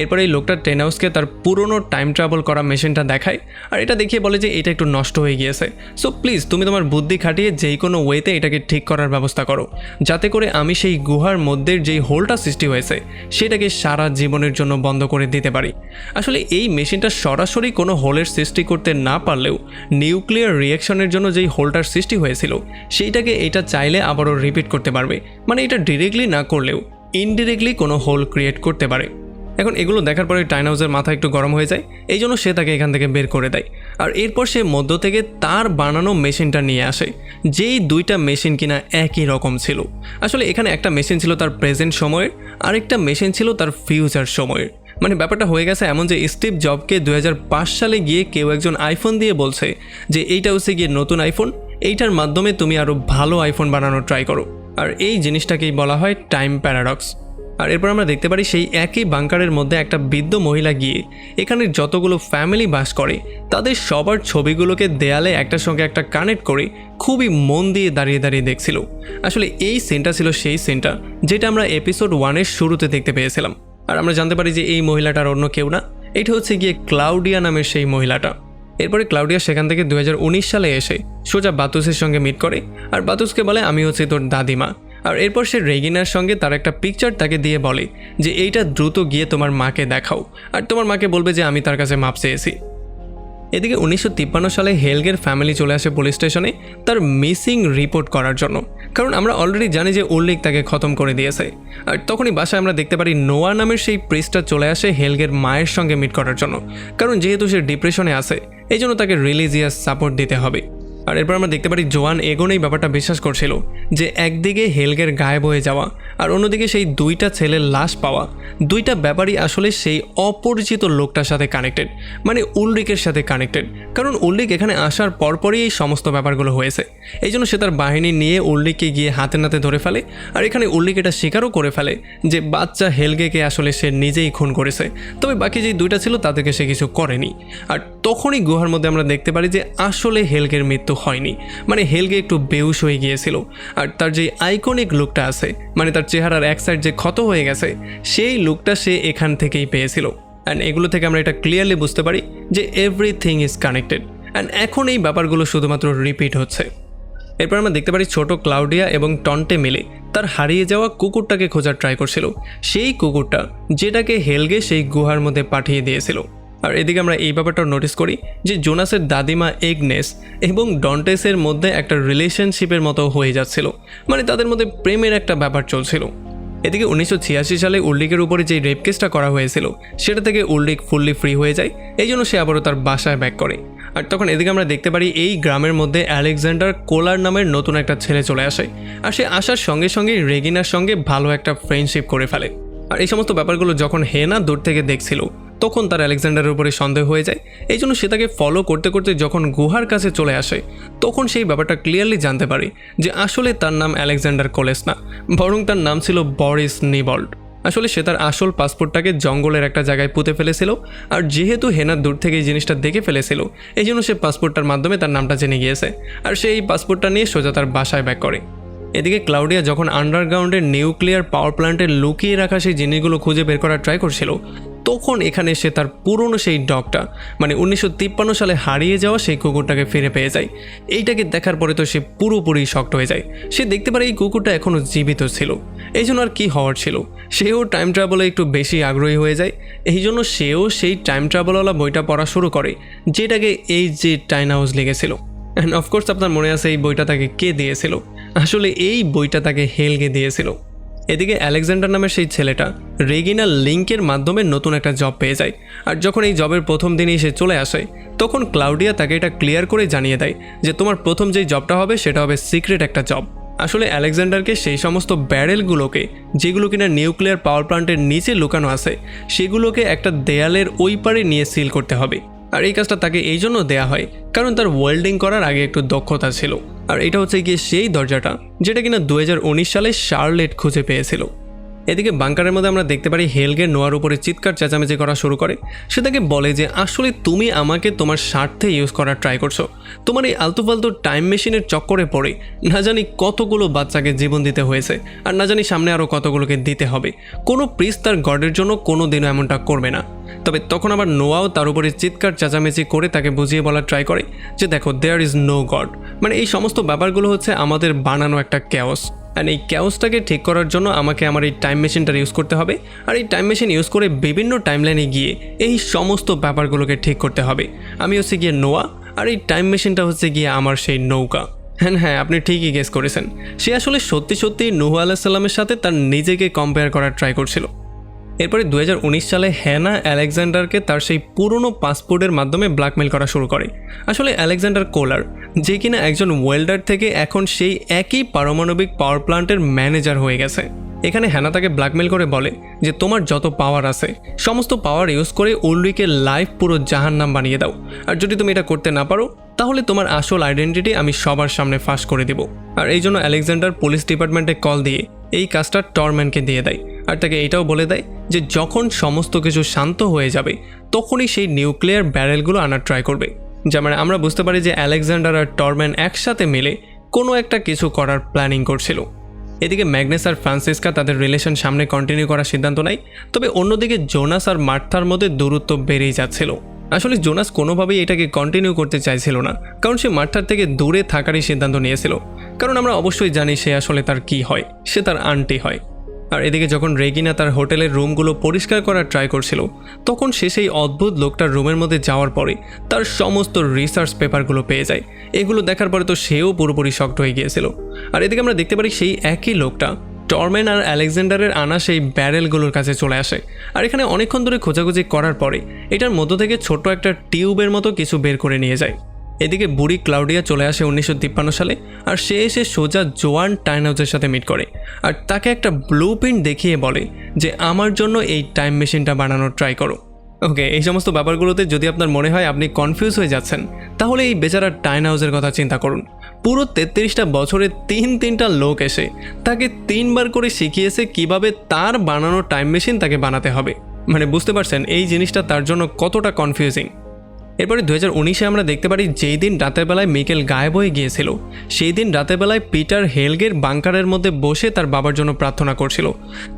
এরপরে এই লোকটা টেনহাউসকে তার পুরনো টাইম ট্রাভেল করা মেশিনটা দেখায়। আর এটা দেখিয়ে বলে যে এটা একটু নষ্ট হয়ে গিয়েছে, সো প্লিজ তুমি তোমার বুদ্ধি খাটিয়ে যেই কোনো ওয়েতে এটাকে ঠিক করার ব্যবস্থা করো, যাতে করে আমি সেই গুহার মধ্যে যেই হোলটা সৃষ্টি হয়েছে সেটাকে সারা জীবনের জন্য বন্ধ করে দিতে পারি। আসলে এই মেশিনটা সরাসরি কোনো হোলের সৃষ্টি করতে না পারলেও নিউক্লিয়ার রিয়াকশনের জন্য যেই হোলটার সৃষ্টি হয়েছিল সেইটাকে এটা চাইলে আবারও রিপিট করতে পারবে। মানে এটা ডিরেক্টলি না করলেও ইনডিরেক্টলি কোনো হোল ক্রিয়েট করতে পারে। এখন এগুলো দেখার পরে টাইনাউসের মাথা একটু গরম হয়ে যায়। এই জন্য সে তাকে এখান থেকে বের করে দেয়। আর এরপর সে মধ্য থেকে তার বানানো মেশিনটা নিয়ে আসে, যেই দুইটা মেশিন কিনা একই রকম ছিল। আসলে এখানে একটা মেশিন ছিল তার প্রেজেন্ট সময়ের, আরেকটা মেশিন ছিল তার ফিউচার সময়ের। মানে ব্যাপারটা হয়ে গেছে এমন যে স্টিভ জবকে 2005 সালে গিয়ে কেউ একজন আইফোন দিয়ে বলছে যে এইটা হচ্ছে গিয়ে নতুন আইফোন, এইটার মাধ্যমে তুমি আরও ভালো আইফোন বানানোর ট্রাই করো। আর এই জিনিসটাকেই বলা হয় টাইম প্যারাডক্স। আর এরপর আমরা দেখতে পারি সেই একই বাংকারের মধ্যে একটা বৃদ্ধ মহিলা গিয়ে এখানে যতগুলো ফ্যামিলি বাস করে তাদের সবার ছবিগুলোকে দেয়ালে একটার সঙ্গে একটা কানেক্ট করে খুবই মন দিয়ে দাঁড়িয়ে দাঁড়িয়ে দেখছিল। আসলে এই সিনটা ছিল সেই সিনটা যেটা আমরা এপিসোড 1-এর শুরুতে দেখতে পেয়েছিলাম। আর আমরা জানতে পারি যে এই মহিলাটার অন্য কেউ না, এটা হচ্ছে গিয়ে ক্লাউডিয়া নামের সেই মহিলাটা। এরপরে ক্লাউডিয়া সেখান থেকে 2019 সালে এসে সোজা বাতুসের সঙ্গে মিট করে। আর বাতুসকে বলে আমি হচ্ছে তোর দাদিমা। আর এরপর সে রেগিনার সঙ্গে তার একটা পিকচার তাকে দিয়ে বলে যে এইটা দ্রুত গিয়ে তোমার মাকে দেখাও, আর তোমার মাকে বলবে যে আমি তার কাছে মাপ চেয়েছি। এদিকে 1953 সালে হেলগের ফ্যামিলি চলে আসে পুলিশ স্টেশনে তার মিসিং রিপোর্ট করার জন্য, কারণ আমরা অলরেডি জানি যে উল্লিক তাকে খতম করে দিয়েছে। আর তখনই বাসায় আমরা দেখতে পারি নোয়া নামের সেই প্রিস্টটা চলে আসে হেলগের মায়ের সঙ্গে মিট করার জন্য, কারণ যেহেতু সে ডিপ্রেশনে আছে এই জন্য তাকে রিলিজিয়াস সাপোর্ট দিতে হবে। আর এরপর আমরা দেখতে পারি জোয়ান এগোন এই ব্যাপারটা বিশ্বাস করছিল যে একদিকে হেলগের গায়েব হয়ে যাওয়া আর অন্যদিকে সেই দুইটা ছেলের লাশ পাওয়া, দুইটা ব্যাপারই আসলে সেই অপরিচিত লোকটার সাথে কানেক্টেড, মানে উলরিকের সাথে কানেক্টেড। কারণ উলরিক এখানে আসার পরপরই এই সমস্ত ব্যাপারগুলো হয়েছে। এই জন্য সে তার বাহিনী নিয়ে উলরিককে গিয়ে হাতে নাতে ধরে ফেলে। আর এখানে উলরিক এটা স্বীকারও করে ফেলে যে বাচ্চা হেলগেকে আসলে সে নিজেই খুন করেছে, তবে বাকি যেই দুইটা ছিল তাদেরকে সে কিছু করেনি। আর তখনই গুহার মধ্যে আমরা দেখতে পারি যে আসলে হেলগের মৃত্যু হয়নি, মানে হেলগে একটু বেহুশ হয়ে গিয়েছিল। আর তার যে আইকনিক লুকটা আছে, মানে তার চেহারার এক সাইড যে ক্ষত হয়ে গেছে, সেই লুকটা সে এখান থেকেই পেয়েছিল। অ্যান্ড এগুলো থেকে আমরা এটা ক্লিয়ারলি বুঝতে পারি যে এভরিথিং ইজ কানেক্টেড। অ্যান্ড এখন এই ব্যাপারগুলো শুধুমাত্র রিপিট হচ্ছে। এরপর আমরা দেখতে পারি ছোট ক্লাউডিয়া এবং টন্টে মিলে তার হারিয়ে যাওয়া কুকুরটাকে খোঁজার ট্রাই করছিল, সেই কুকুরটা যেটাকে হেলগে সেই গুহার মধ্যে পাঠিয়ে দিয়েছিল। আর এদিকে আমরা এই ব্যাপারটা নোটিস করি যে জোনাসের দাদিমা এগনেস এবং ডন্টেসের মধ্যে একটা রিলেশনশিপের মতো হয়ে যাচ্ছিল, মানে তাদের মধ্যে প্রেমের একটা ব্যাপার চলছিল। এদিকে 1986 সালে উলরিকের উপরে যে রেপ কেসটা করা হয়েছিল সেটা থেকে উলরিক ফুললি ফ্রি হয়ে যায়, এই জন্য সে আবারও তার বাসায় ব্যাক করে। আর তখন এদিকে আমরা দেখতে পারি এই গ্রামের মধ্যে আলেকজান্ডার কোলার নামের নতুন একটা ছেলে চলে আসে। আর সে আসার সঙ্গে সঙ্গে রেগিনার সঙ্গে ভালো একটা ফ্রেন্ডশিপ করে ফেলে। আর এই সমস্ত ব্যাপারগুলো যখন হেনা দূর থেকে দেখছিল তখন তার আলেকজান্ডারের উপরে সন্দেহ হয়ে যায়, এই জন্য সে তাকে ফলো করতে করতে যখন গুহার কাছে চলে আসে তখন সেই ব্যাপারটা ক্লিয়ারলি জানতে পারে যে আসলে তার নাম আলেকজান্ডার কোলেস না, বরং তার নাম ছিল বরিস নিবল্ড। আসলে সে তার আসল পাসপোর্টটাকে জঙ্গলের একটা জায়গায় পুঁতে ফেলেছিল। আর যেহেতু হেনা দূর থেকে এই জিনিসটা দেখে ফেলেছিল এই জন্য সে পাসপোর্টটার মাধ্যমে তার নামটা জেনে গিয়েছে। আর সে এই পাসপোর্টটা নিয়ে সোজা তার বাসায় ব্যাক করে। এদিকে ক্লাউডিয়া যখন আন্ডারগ্রাউন্ডের নিউক্লিয়ার পাওয়ার প্ল্যান্টের লুকিয়ে রাখা সেই জিনিসগুলো খুঁজে বের করার ট্রাই করছিল, তখন এখানে সে তার পুরনো সেই ডগটা, মানে 1953 সালে হারিয়ে যাওয়া সেই কুকুরটাকে ফিরে পেয়ে যায়। এইটাকে দেখার পরে তো সে পুরোপুরি শক্ট হয়ে যায়। সে দেখতে পারে এই কুকুরটা এখনও জীবিত ছিল, এই জন্য আর কি হওয়ার ছিল, সেও টাইম ট্রাভেলে একটু বেশি আগ্রহী হয়ে যায়। এই জন্য সেও সেই টাইম ট্রাভেলওয়ালা বইটা পড়া শুরু করে যেটাকে এই যে টাইন হাউস লেগেছিল। অ্যান্ড অফকোর্স আপনার মনে আছে এই বইটা তাকে কে দিয়েছিল? আসলে এই বইটা তাকে হেলগে দিয়েছিল। এদিকে আলেকজান্ডার নামের সেই ছেলেটা রেগিনা লিঙ্কের মাধ্যমে নতুন একটা জব পেয়ে যায়। আর যখন এই জবের প্রথম দিনই সে চলে আসে তখন ক্লাউডিয়া তাকে এটা ক্লিয়ার করে জানিয়ে দেয় যে তোমার প্রথম যেই জবটা হবে সেটা হবে সিক্রেট একটা জব। আসলে আলেকজান্ডারকে সেই সমস্ত ব্যারেলগুলোকে যেগুলো কিনা নিউক্লিয়ার পাওয়ার প্ল্যান্টের নিচে লুকানো আছে সেগুলোকে একটা দেয়ালের ওই পারে নিয়ে সিল করতে হবে। আর এই কাজটা তাকে এই জন্য দেওয়া হয় কারণ তার ওয়েল্ডিং করার আগে একটু দক্ষতা ছিল। আর এটা হচ্ছে গিয়ে সেই দরজাটা যেটা কিনা 2019 সালে শার্লেট খুঁজে পেয়েছিল। এদিকে বাংকারের মধ্যে আমরা দেখতে পারি হেলগে নোয়ার উপরে চিৎকার চেঁচামেচি করা শুরু করে। সে তাকে বলে যে আসলে তুমি আমাকে তোমার স্বার্থে ইউজ করার ট্রাই করছো, তোমার এই আলতু ফালতু টাইম মেশিনের চক্করে পড়ে না জানি কতগুলো বাচ্চাকে জীবন দিতে হয়েছে, আর না জানি সামনে আরও কতগুলোকে দিতে হবে। কোনো প্রিস্ট তার গডের জন্য কোনো দিনও এমনটা করবে না। তবে তখন আবার নোয়াও তার উপরে চিৎকার চেঁচামেচি করে তাকে বুঝিয়ে বলার ট্রাই করে যে দেখো দেয়ার ইজ নো গড, মানে এই সমস্ত ব্যাপারগুলো হচ্ছে আমাদের বানানো একটা ক্যাওস। অ্যান্ড এই ক্যাওসটাকে ঠিক করার জন্য আমাকে আমার এই টাইম মেশিনটা ইউজ করতে হবে, আর এই টাইম মেশিন ইউজ করে বিভিন্ন টাইমলাইনে গিয়ে এই সমস্ত ব্যাপারগুলোকে ঠিক করতে হবে। আমি হচ্ছে গিয়ে নোয়া, আর এই টাইম মেশিনটা হচ্ছে গিয়ে আমার সেই নৌকা। হ্যাঁ, আপনি ঠিকই গেস করেছেন। সে আসলে সত্যি সত্যি নূহ আলাইহিস সালামের সাথে তার নিজেকে কম্পেয়ার করার ট্রাই করছিল। এরপরে 2019 সালে হ্যানা আলেকজান্ডারকে তার সেই পুরনো পাসপোর্টের মাধ্যমে ব্ল্যাকমেল করা শুরু করে। আসলে আলেকজান্ডার কোলার, যে কিনা একজন ওয়েল্ডার থেকে এখন সেই একই পারমাণবিক পাওয়ার প্ল্যান্টের ম্যানেজার হয়ে গেছে। এখানে হ্যানা তাকে ব্ল্যাকমেল করে বলে যে তোমার যত পাওয়ার আছে সমস্ত পাওয়ার ইউজ করে উলরিকের লাইফ পুরো জাহান্নাম বানিয়ে দাও, আর যদি তুমি এটা করতে না পারো তাহলে তোমার আসল আইডেন্টিটি আমি সবার সামনে ফাঁস করে দেব। আর এই জন্য আলেকজান্ডার পুলিশ ডিপার্টমেন্টে কল দিয়ে এই কাজটা টরম্যানকে দিয়ে দেয়। আর তাকে এটাও বলে দেয় যে যখন সমস্ত কিছু শান্ত হয়ে যাবে তখনই সেই নিউক্লিয়ার ব্যারেলগুলো আনার ট্রাই করবে। যেমন আমরা বুঝতে পারি যে আলেকজান্ডার আর টরম্যান একসাথে মিলে কোনো একটা কিছু করার প্ল্যানিং করছিল। এদিকে ম্যাগনাস আর ফ্রান্সিসকা তাদের রিলেশন সামনে কন্টিনিউ করার সিদ্ধান্ত নেয়, তবে অন্যদিকে জোনাস আর মার্থার মধ্যে দূরত্ব বেড়েই যাচ্ছিল। আসলে জোনাস কোনোভাবেই এটাকে কন্টিনিউ করতে চাইছিল না, কারণ সে মার্থার থেকে দূরে থাকারই সিদ্ধান্ত নিয়েছিল। কারণ আমরা অবশ্যই জানি সে আসলে তার কি হয়, সে তার আন্টি হয়। আর এদিকে যখন রেগিনা তার হোটেলের রুমগুলো পরিষ্কার করার ট্রাই করছিল, তখন সে সেই অদ্ভুত লোকটার রুমের মধ্যে যাওয়ার পরে তার সমস্ত রিসার্চ পেপারগুলো পেয়ে যায়। এগুলো দেখার পরে তো সেও পুরোপুরি শকড হয়ে গিয়েছিল। আর এদিকে আমরা দেখতে পারি সেই একই লোকটা টরম্যান আর আলেকজান্ডারের আনা সেই ব্যারেলগুলোর কাছে চলে আসে। আর এখানে অনেকক্ষণ ধরে খোঁজাখুঁজি করার পরে এটার মধ্য থেকে ছোট্ট একটা টিউবের মতো কিছু বের করে নিয়ে যায়। এদিকে বুড়ি ক্লাউডিয়া চলে আসে 1953 সালে, আর সে এসে সোজা জোয়ান টাইনহাউসের সাথে মিট করে আর তাকে একটা ব্লু প্রিন্ট দেখিয়ে বলে যে আমার জন্য এই টাইম মেশিনটা বানানোর ট্রাই করো। ওকে, এই সমস্ত ব্যাপারগুলোতে যদি আপনার মনে হয় আপনি কনফিউজ হয়ে যাচ্ছেন, তাহলে এই বেচারা টাইনহাউসের কথা চিন্তা করুন। পুরো 33টা বছরে তিনটা লোক এসে তাকে 3বার করে শিখিয়েছে কিভাবে তার বানানো টাইম মেশিন তাকে বানাতে হবে। মানে বুঝতে পারছেন এই জিনিসটা তার জন্য কতটা কনফিউজিং। এরপরে 2019-এ আমরা দেখতে পারি যেই দিন রাতের বেলায় মিকেল গায়েব হয়ে গিয়েছিল, সেই দিন রাতের বেলায় পিটার হেলগের বাংকারের মধ্যে বসে তার বাবার জন্য প্রার্থনা করছিল।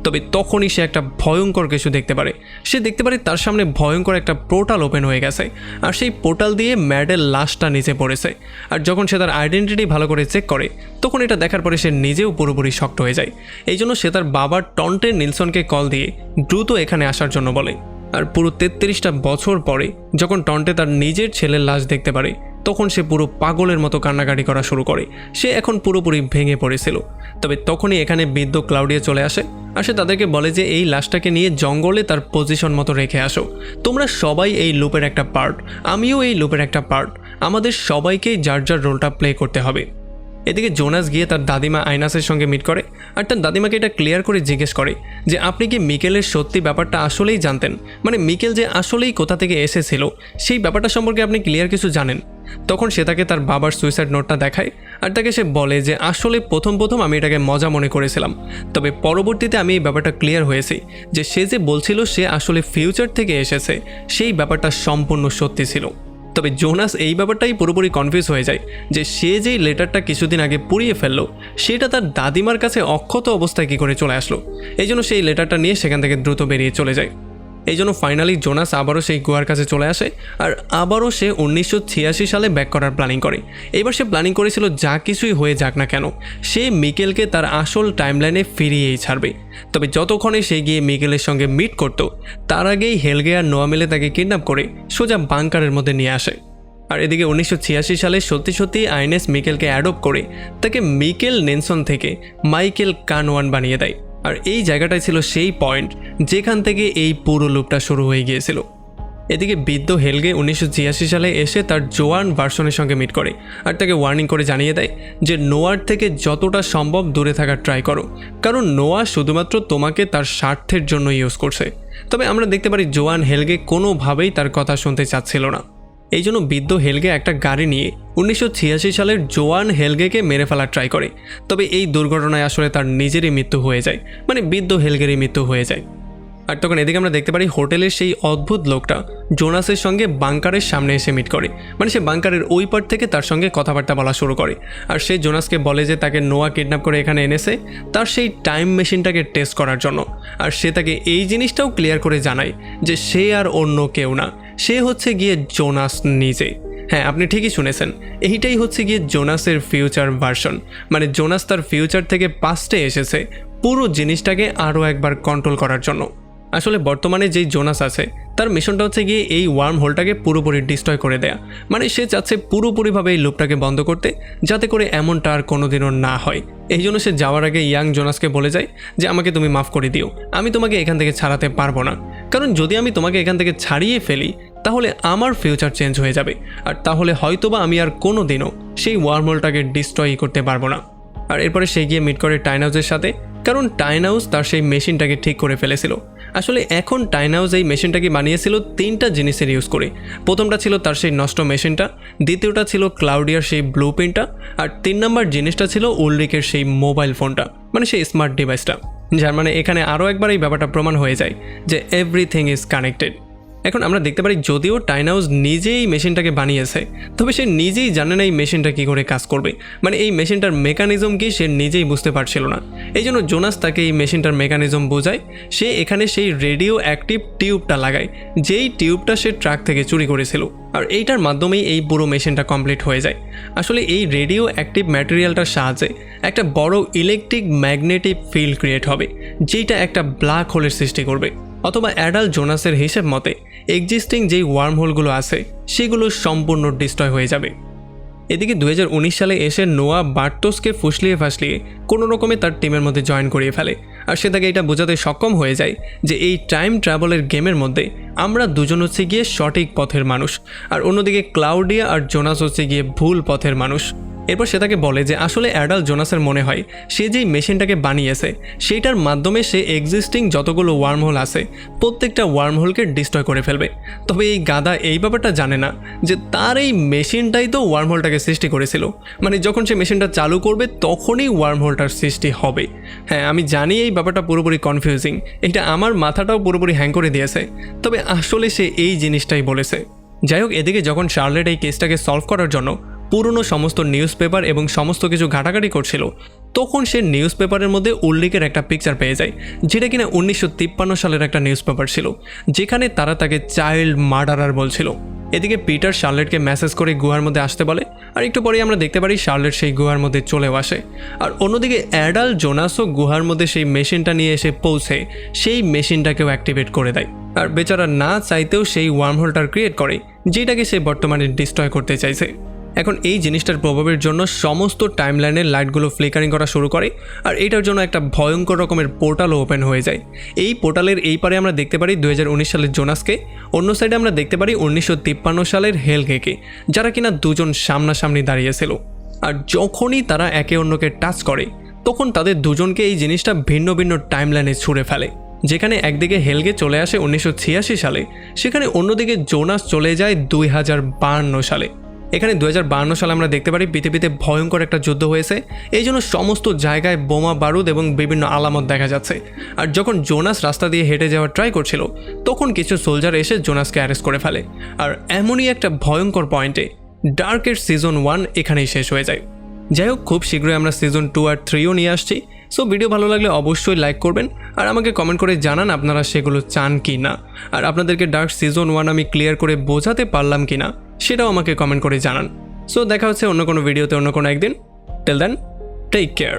তবে তখনই সে একটা ভয়ঙ্কর কিছু দেখতে পারে। সে দেখতে পারে তার সামনে ভয়ঙ্কর একটা পোর্টাল ওপেন হয়ে গেছে, আর সেই পোর্টাল দিয়ে ম্যাডের লাশটা নিচে পড়েছে। আর যখন সে তার আইডেন্টিটি ভালো করে চেক করে, তখন এটা দেখার পরে সে নিজেও পুরোপুরি শকড হয়ে যায়। এই জন্য সে তার বাবার টন্টে নিলসনকে কল দিয়ে দ্রুত এখানে আসার জন্য বলে। আর পুরো 33টা বছর পরে যখন টন্টে তার নিজের ছেলের লাশ দেখতে পারে, তখন সে পুরো পাগলের মতো কান্নাকাটি করা শুরু করে। সে এখন পুরোপুরি ভেঙে পড়েছিল। তবে তখনই এখানে বৃদ্ধ ক্লাউডিয়া চলে আসে, আর সে তাদেরকে বলে যে এই লাশটাকে নিয়ে জঙ্গলে তার পজিশন মতো রেখে আসো। তোমরা সবাই এই লুপের একটা পার্ট, আমিও এই লুপের একটা পার্ট, আমাদের সবাইকেই যার যার রোলটা প্লে করতে হবে। এদিকে জোনাস গিয়ে তার দাদিমা আইনাসের সঙ্গে মিট করে, আর তার দাদিমাকে এটা ক্লিয়ার করে জিজ্ঞেস করে যে আপনি কি মিকেলের সত্যি ব্যাপারটা আসলেই জানতেন, মানে মিকেল যে আসলেই কোথা থেকে এসেছিল সেই ব্যাপারটা সম্পর্কে আপনি ক্লিয়ার কিছু জানেন। তখন সে তাকে তার বাবার সুইসাইড নোটটা দেখায়, আর তাকে সে বলে যে আসলে প্রথম আমি এটাকে মজা মনে করেছিলাম, তবে পরবর্তীতে আমি এই ব্যাপারটা ক্লিয়ার হয়েছি যে সে যে বলছিল সে আসলে ফিউচার থেকে এসেছে, সেই ব্যাপারটা সম্পূর্ণ সত্যি ছিল। তবে জোনাস এই ব্যাপারটাই পুরোপুরি কনফিউজ হয়ে যায় যে সে যেই লেটারটা কিছুদিন আগে পুড়িয়ে ফেললো, সেটা তার দাদিমার কাছে অক্ষত অবস্থায় কী করে চলে আসলো। এই জন্য সেই লেটারটা নিয়ে সেখান থেকে দ্রুত বেরিয়ে চলে যায়। এই জন্য ফাইনালি জোনাস আবারও সেই গুহার কাছে চলে আসে, আর আবারও সে 1986 সালে ব্যাক করার প্ল্যানিং করে। এবার সে প্ল্যানিং করেছিল যা কিছুই হয়ে যাক না কেন, সে মিকেলকে তার আসল টাইমলাইনে ফিরিয়েই ছাড়বে। তবে যতক্ষণে সে গিয়ে মিকেলের সঙ্গে মিট করত, তার আগেই হেলগে আর নোয়া মিলে তাকে কিডন্যাপ করে সোজা বাংকারের মধ্যে নিয়ে আসে। আর এদিকে 1986 সালে সত্যি আইনেস মিকেলকে অ্যাডপ্ট করে তাকে মিকেল নেনসন থেকে মাইকেল কানওয়ান বানিয়ে দেয়। আর এই জায়গাটাই ছিল সেই পয়েন্ট যেখান থেকে এই পুরো লুপটা শুরু হয়ে গিয়েছিল। এদিকে বৃদ্ধ হেলগে 1986 সালে এসে তার জোয়ান ভার্সনের সঙ্গে মিট করে, আর তাকে ওয়ার্নিং করে জানিয়ে দেয় যে নোয়ার থেকে যতটা সম্ভব দূরে থাকার ট্রাই করো, কারণ নোয়া শুধুমাত্র তোমাকে তার স্বার্থের জন্য ইউজ করছে। তবে আমরা দেখতে পারি জোয়ান হেলগে কোনোভাবেই তার কথা শুনতে চাচ্ছিল না। এই জন্য বৃদ্ধ হেলগে একটা গাড়ি নিয়ে 1986 সালের জোয়ান হেলগেকে মেরে ফেলার ট্রাই করে। তবে এই দুর্ঘটনায় আসলে তার নিজেরই মৃত্যু হয়ে যায়, মানে বৃদ্ধ হেলগেরই মৃত্যু হয়ে যায়। আর তখন এদিকে আমরা দেখতে পারি হোটেলের সেই অদ্ভুত লোকটা জোনাসের সঙ্গে বাংকারের সামনে এসে মিট করে, মানে সে বাংকারের ওই পার থেকে তার সঙ্গে কথাবার্তা বলা শুরু করে। আর সে জোনাসকে বলে যে তাকে নোয়া কিডন্যাপ করে এখানে এনেছে তার সেই টাইম মেশিনটাকে টেস্ট করার জন্য। আর সে তাকে এই জিনিসটাও ক্লিয়ার করে জানায় যে সে আর অন্য কেউ না, সে হচ্ছে গিয়ে জোনাস নিজে। হ্যাঁ, আপনি ঠিকই শুনেছেন, এইটাই হচ্ছে গিয়ে জোনাসের ফিউচার ভার্সন, মানে জোনাস তার ফিউচার থেকে পাস্টে এসেছে পুরো জিনিসটাকে আরও একবার কন্ট্রোল করার জন্য। আসলে বর্তমানে যেই জোনাস আছে তার মিশনটা হচ্ছে গিয়ে এই ওয়ার্ম হোলটাকে পুরোপুরি ডিস্ট্রয় করে দেয়া, মানে সে চাচ্ছে পুরোপুরিভাবে এই লুপটাকে বন্ধ করতে, যাতে করে এমনটা আর কোনোদিনও না হয়। এই জন্য সে যাওয়ার আগে ইয়াং জোনাসকে বলে যায় যে আমাকে তুমি মাফ করে দিও, আমি তোমাকে এখান থেকে ছাড়াতে পারবো না, কারণ যদি আমি তোমাকে এখান থেকে ছাড়িয়ে ফেলি তাহলে আমার ফিউচার চেঞ্জ হয়ে যাবে, আর তাহলে হয়তোবা আমি আর কোনো দিনও সেই ওয়ার্ম হোলটাকে ডিস্ট্রয় করতে পারবো না। আর এরপরে সে গিয়ে মিট করে টাইনহাউসের সাথে, কারণ টাইনহাউস তার সেই মেশিনটাকে ঠিক করে ফেলেছিল। আসলে এখন টাইনহাউস এই মেশিনটাকে বানিয়েছিল 3টা জিনিসের ইউজ করে। প্রথমটা ছিল তার সেই নষ্ট মেশিনটা, দ্বিতীয়টা ছিল ক্লাউডিয়ার সেই ব্লু প্রিন্টটা, আর 3 নম্বর জিনিসটা ছিল উলরিকের সেই মোবাইল ফোনটা, মানে সেই স্মার্ট ডিভাইসটা। যার মানে এখানে আরও একবার এই ব্যাপারটা প্রমাণ হয়ে যায় যে এভরিথিং ইজ কানেক্টেড। এখন আমরা দেখতে পারি যদিও টাইনহাউস নিজেই মেশিনটাকে বানিয়েছে, তবে সে নিজেই জানে না এই মেশিনটা কী করে কাজ করবে, মানে এই মেশিনটার মেকানিজম কি সে নিজেই বুঝতে পারছিল না। এই জন্য জোনাস তাকে এই মেশিনটার মেকানিজম বোঝায়। সে এখানে সেই রেডিও অ্যাক্টিভ টিউবটা লাগায়, যেই টিউবটা সে ট্রাক থেকে চুরি করেছিল, আর এইটার মাধ্যমেই এই পুরো মেশিনটা কমপ্লিট হয়ে যায়। আসলে এই রেডিও অ্যাক্টিভ ম্যাটেরিয়ালটার সাহায্যে একটা বড় ইলেকট্রিক ম্যাগনেটিক ফিল্ড ক্রিয়েট হবে, যেটা একটা ব্ল্যাক হোলের সৃষ্টি করবে। অথবা অ্যাডাল জোনাসের হিসেব মতে এক্সিস্টিং যেই ওয়ার্ম হোলগুলো আছে সেগুলো সম্পূর্ণ ডিস্ট্রয় হয়ে যাবে। এদিকে 2019 সালে এসে নোয়া বার্টোসকে ফুসলিয়ে ফাসলিয়ে কোনো রকমে তার টিমের মধ্যে জয়েন করিয়ে ফেলে, আর সে তাকে এটা বোঝাতে সক্ষম হয়ে যায় যে এই টাইম ট্রাভেলের গেমের মধ্যে আমরা দুজন হচ্ছে গিয়ে সঠিক পথের মানুষ, আর অন্যদিকে ক্লাউডিয়া আর জোনাস হচ্ছে গিয়ে ভুল পথের মানুষ। এরপর সে তাকে বলে যে আসলে অ্যাডাল জোনাসের মনে হয় সে যেই মেশিনটাকে বানিয়েছে সেইটার মাধ্যমে সে এক্সিস্টিং যতগুলো ওয়ার্ম হোল আছে প্রত্যেকটা ওয়ার্ম হোলকে ডিস্ট্রয় করে ফেলবে। তবে এই গাদা এই ব্যাপারটা জানে না যে তার এই মেশিনটাই তো ওয়ার্ম হোলটাকে সৃষ্টি করেছিল, মানে যখন সে মেশিনটা চালু করবে তখনই ওয়ার্ম হোলটার সৃষ্টি হবে। হ্যাঁ, আমি জানি এই ব্যাপারটা পুরোপুরি কনফিউজিং, এটা আমার মাথাটাও পুরোপুরি হ্যাং করে দিয়েছে, তবে আসলে সে এই জিনিসটাই বলেছে। যাই হোক, এদিকে যখন শার্লেট এই কেসটাকে সলভ করার জন্য পুরনো সমস্ত নিউজ পেপার এবং সমস্ত কিছু ঘাটাঘাটি করছিল, তখন সে নিউজ পেপারের মধ্যে উল্লিকের একটা পিকচার পেয়ে যায়, যেটা কিনা 1953 সালের একটা নিউজ পেপার ছিল, যেখানে তারা তাকে চাইল্ড মার্ডারার বলছিল। এদিকে পিটার শার্লেটকে মেসেজ করে গুহার মধ্যে আসতে বলে, আর একটু পরেই আমরা দেখতে পারি শার্লেট সেই গুহার মধ্যে চলেও আসে। আর অন্যদিকে অ্যাডাল জোনাসও গুহার মধ্যে সেই মেশিনটা নিয়ে এসে পৌঁছে সেই মেশিনটাকেও অ্যাক্টিভেট করে দেয়, আর বেচারা না চাইতেও সেই ওয়ার্ম হোলটার ক্রিয়েট করে, যেটাকে সে বর্তমানে ডিস্ট্রয় করতে চাইছে। এখন এই জিনিসটার প্রভাবের জন্য সমস্ত টাইমলাইনের লাইটগুলো ফ্লিকারিং করা শুরু করে, আর এটার জন্য একটা ভয়ঙ্কর রকমের পোর্টালও ওপেন হয়ে যায়। এই পোর্টালের এই পারে আমরা দেখতে পারি 2019 সালের জোনাসকে, অন্য সাইডে আমরা দেখতে পারি 1953 সালের হেলগেকে, যারা কিনা দুজন সামনাসামনি দাঁড়িয়েছিল। আর যখনই তারা একে অন্যকে টাচ করে তখন তাদের দুজনকে এই জিনিসটা ভিন্ন ভিন্ন টাইমলাইনে ছুঁড়ে ফেলে, যেখানে একদিকে হেলগে চলে আসে 1986 সালে, সেখানে অন্যদিকে জোনাস চলে যায় 2052 সালে। এখানে 2052 সালে আমরা দেখতে পারি পৃথিবীতে ভয়ঙ্কর একটা যুদ্ধ হয়েছে, এই জন্য সমস্ত জায়গায় বোমা বারুদ এবং বিভিন্ন আলামত দেখা যাচ্ছে। আর যখন জোনাস রাস্তা দিয়ে হেঁটে যাওয়ার ট্রাই করছিল তখন কিছু সোলজার এসে জোনাসকে অ্যারেস্ট করে ফেলে। আর এমনই একটা ভয়ঙ্কর পয়েন্টে ডার্কের সিজন 1 এখানেই শেষ হয়ে যায়। যাই হোক, খুব শীঘ্রই আমরা সিজন 2 আর 3ও নিয়ে আসছি। সো ভিডিও ভালো লাগলে অবশ্যই লাইক করবেন, আর আমাকে কমেন্ট করে জানান আপনারা সেগুলো চান কি না, আর আপনাদেরকে ডার্ক সিজন 1 আমি ক্লিয়ার করে বোঝাতে পারলাম কি না সেটাও আমাকে কমেন্ট করে জানান। সো দেখা হচ্ছে অন্য কোনো ভিডিওতে অন্য কোনো একদিন। Till then, take care.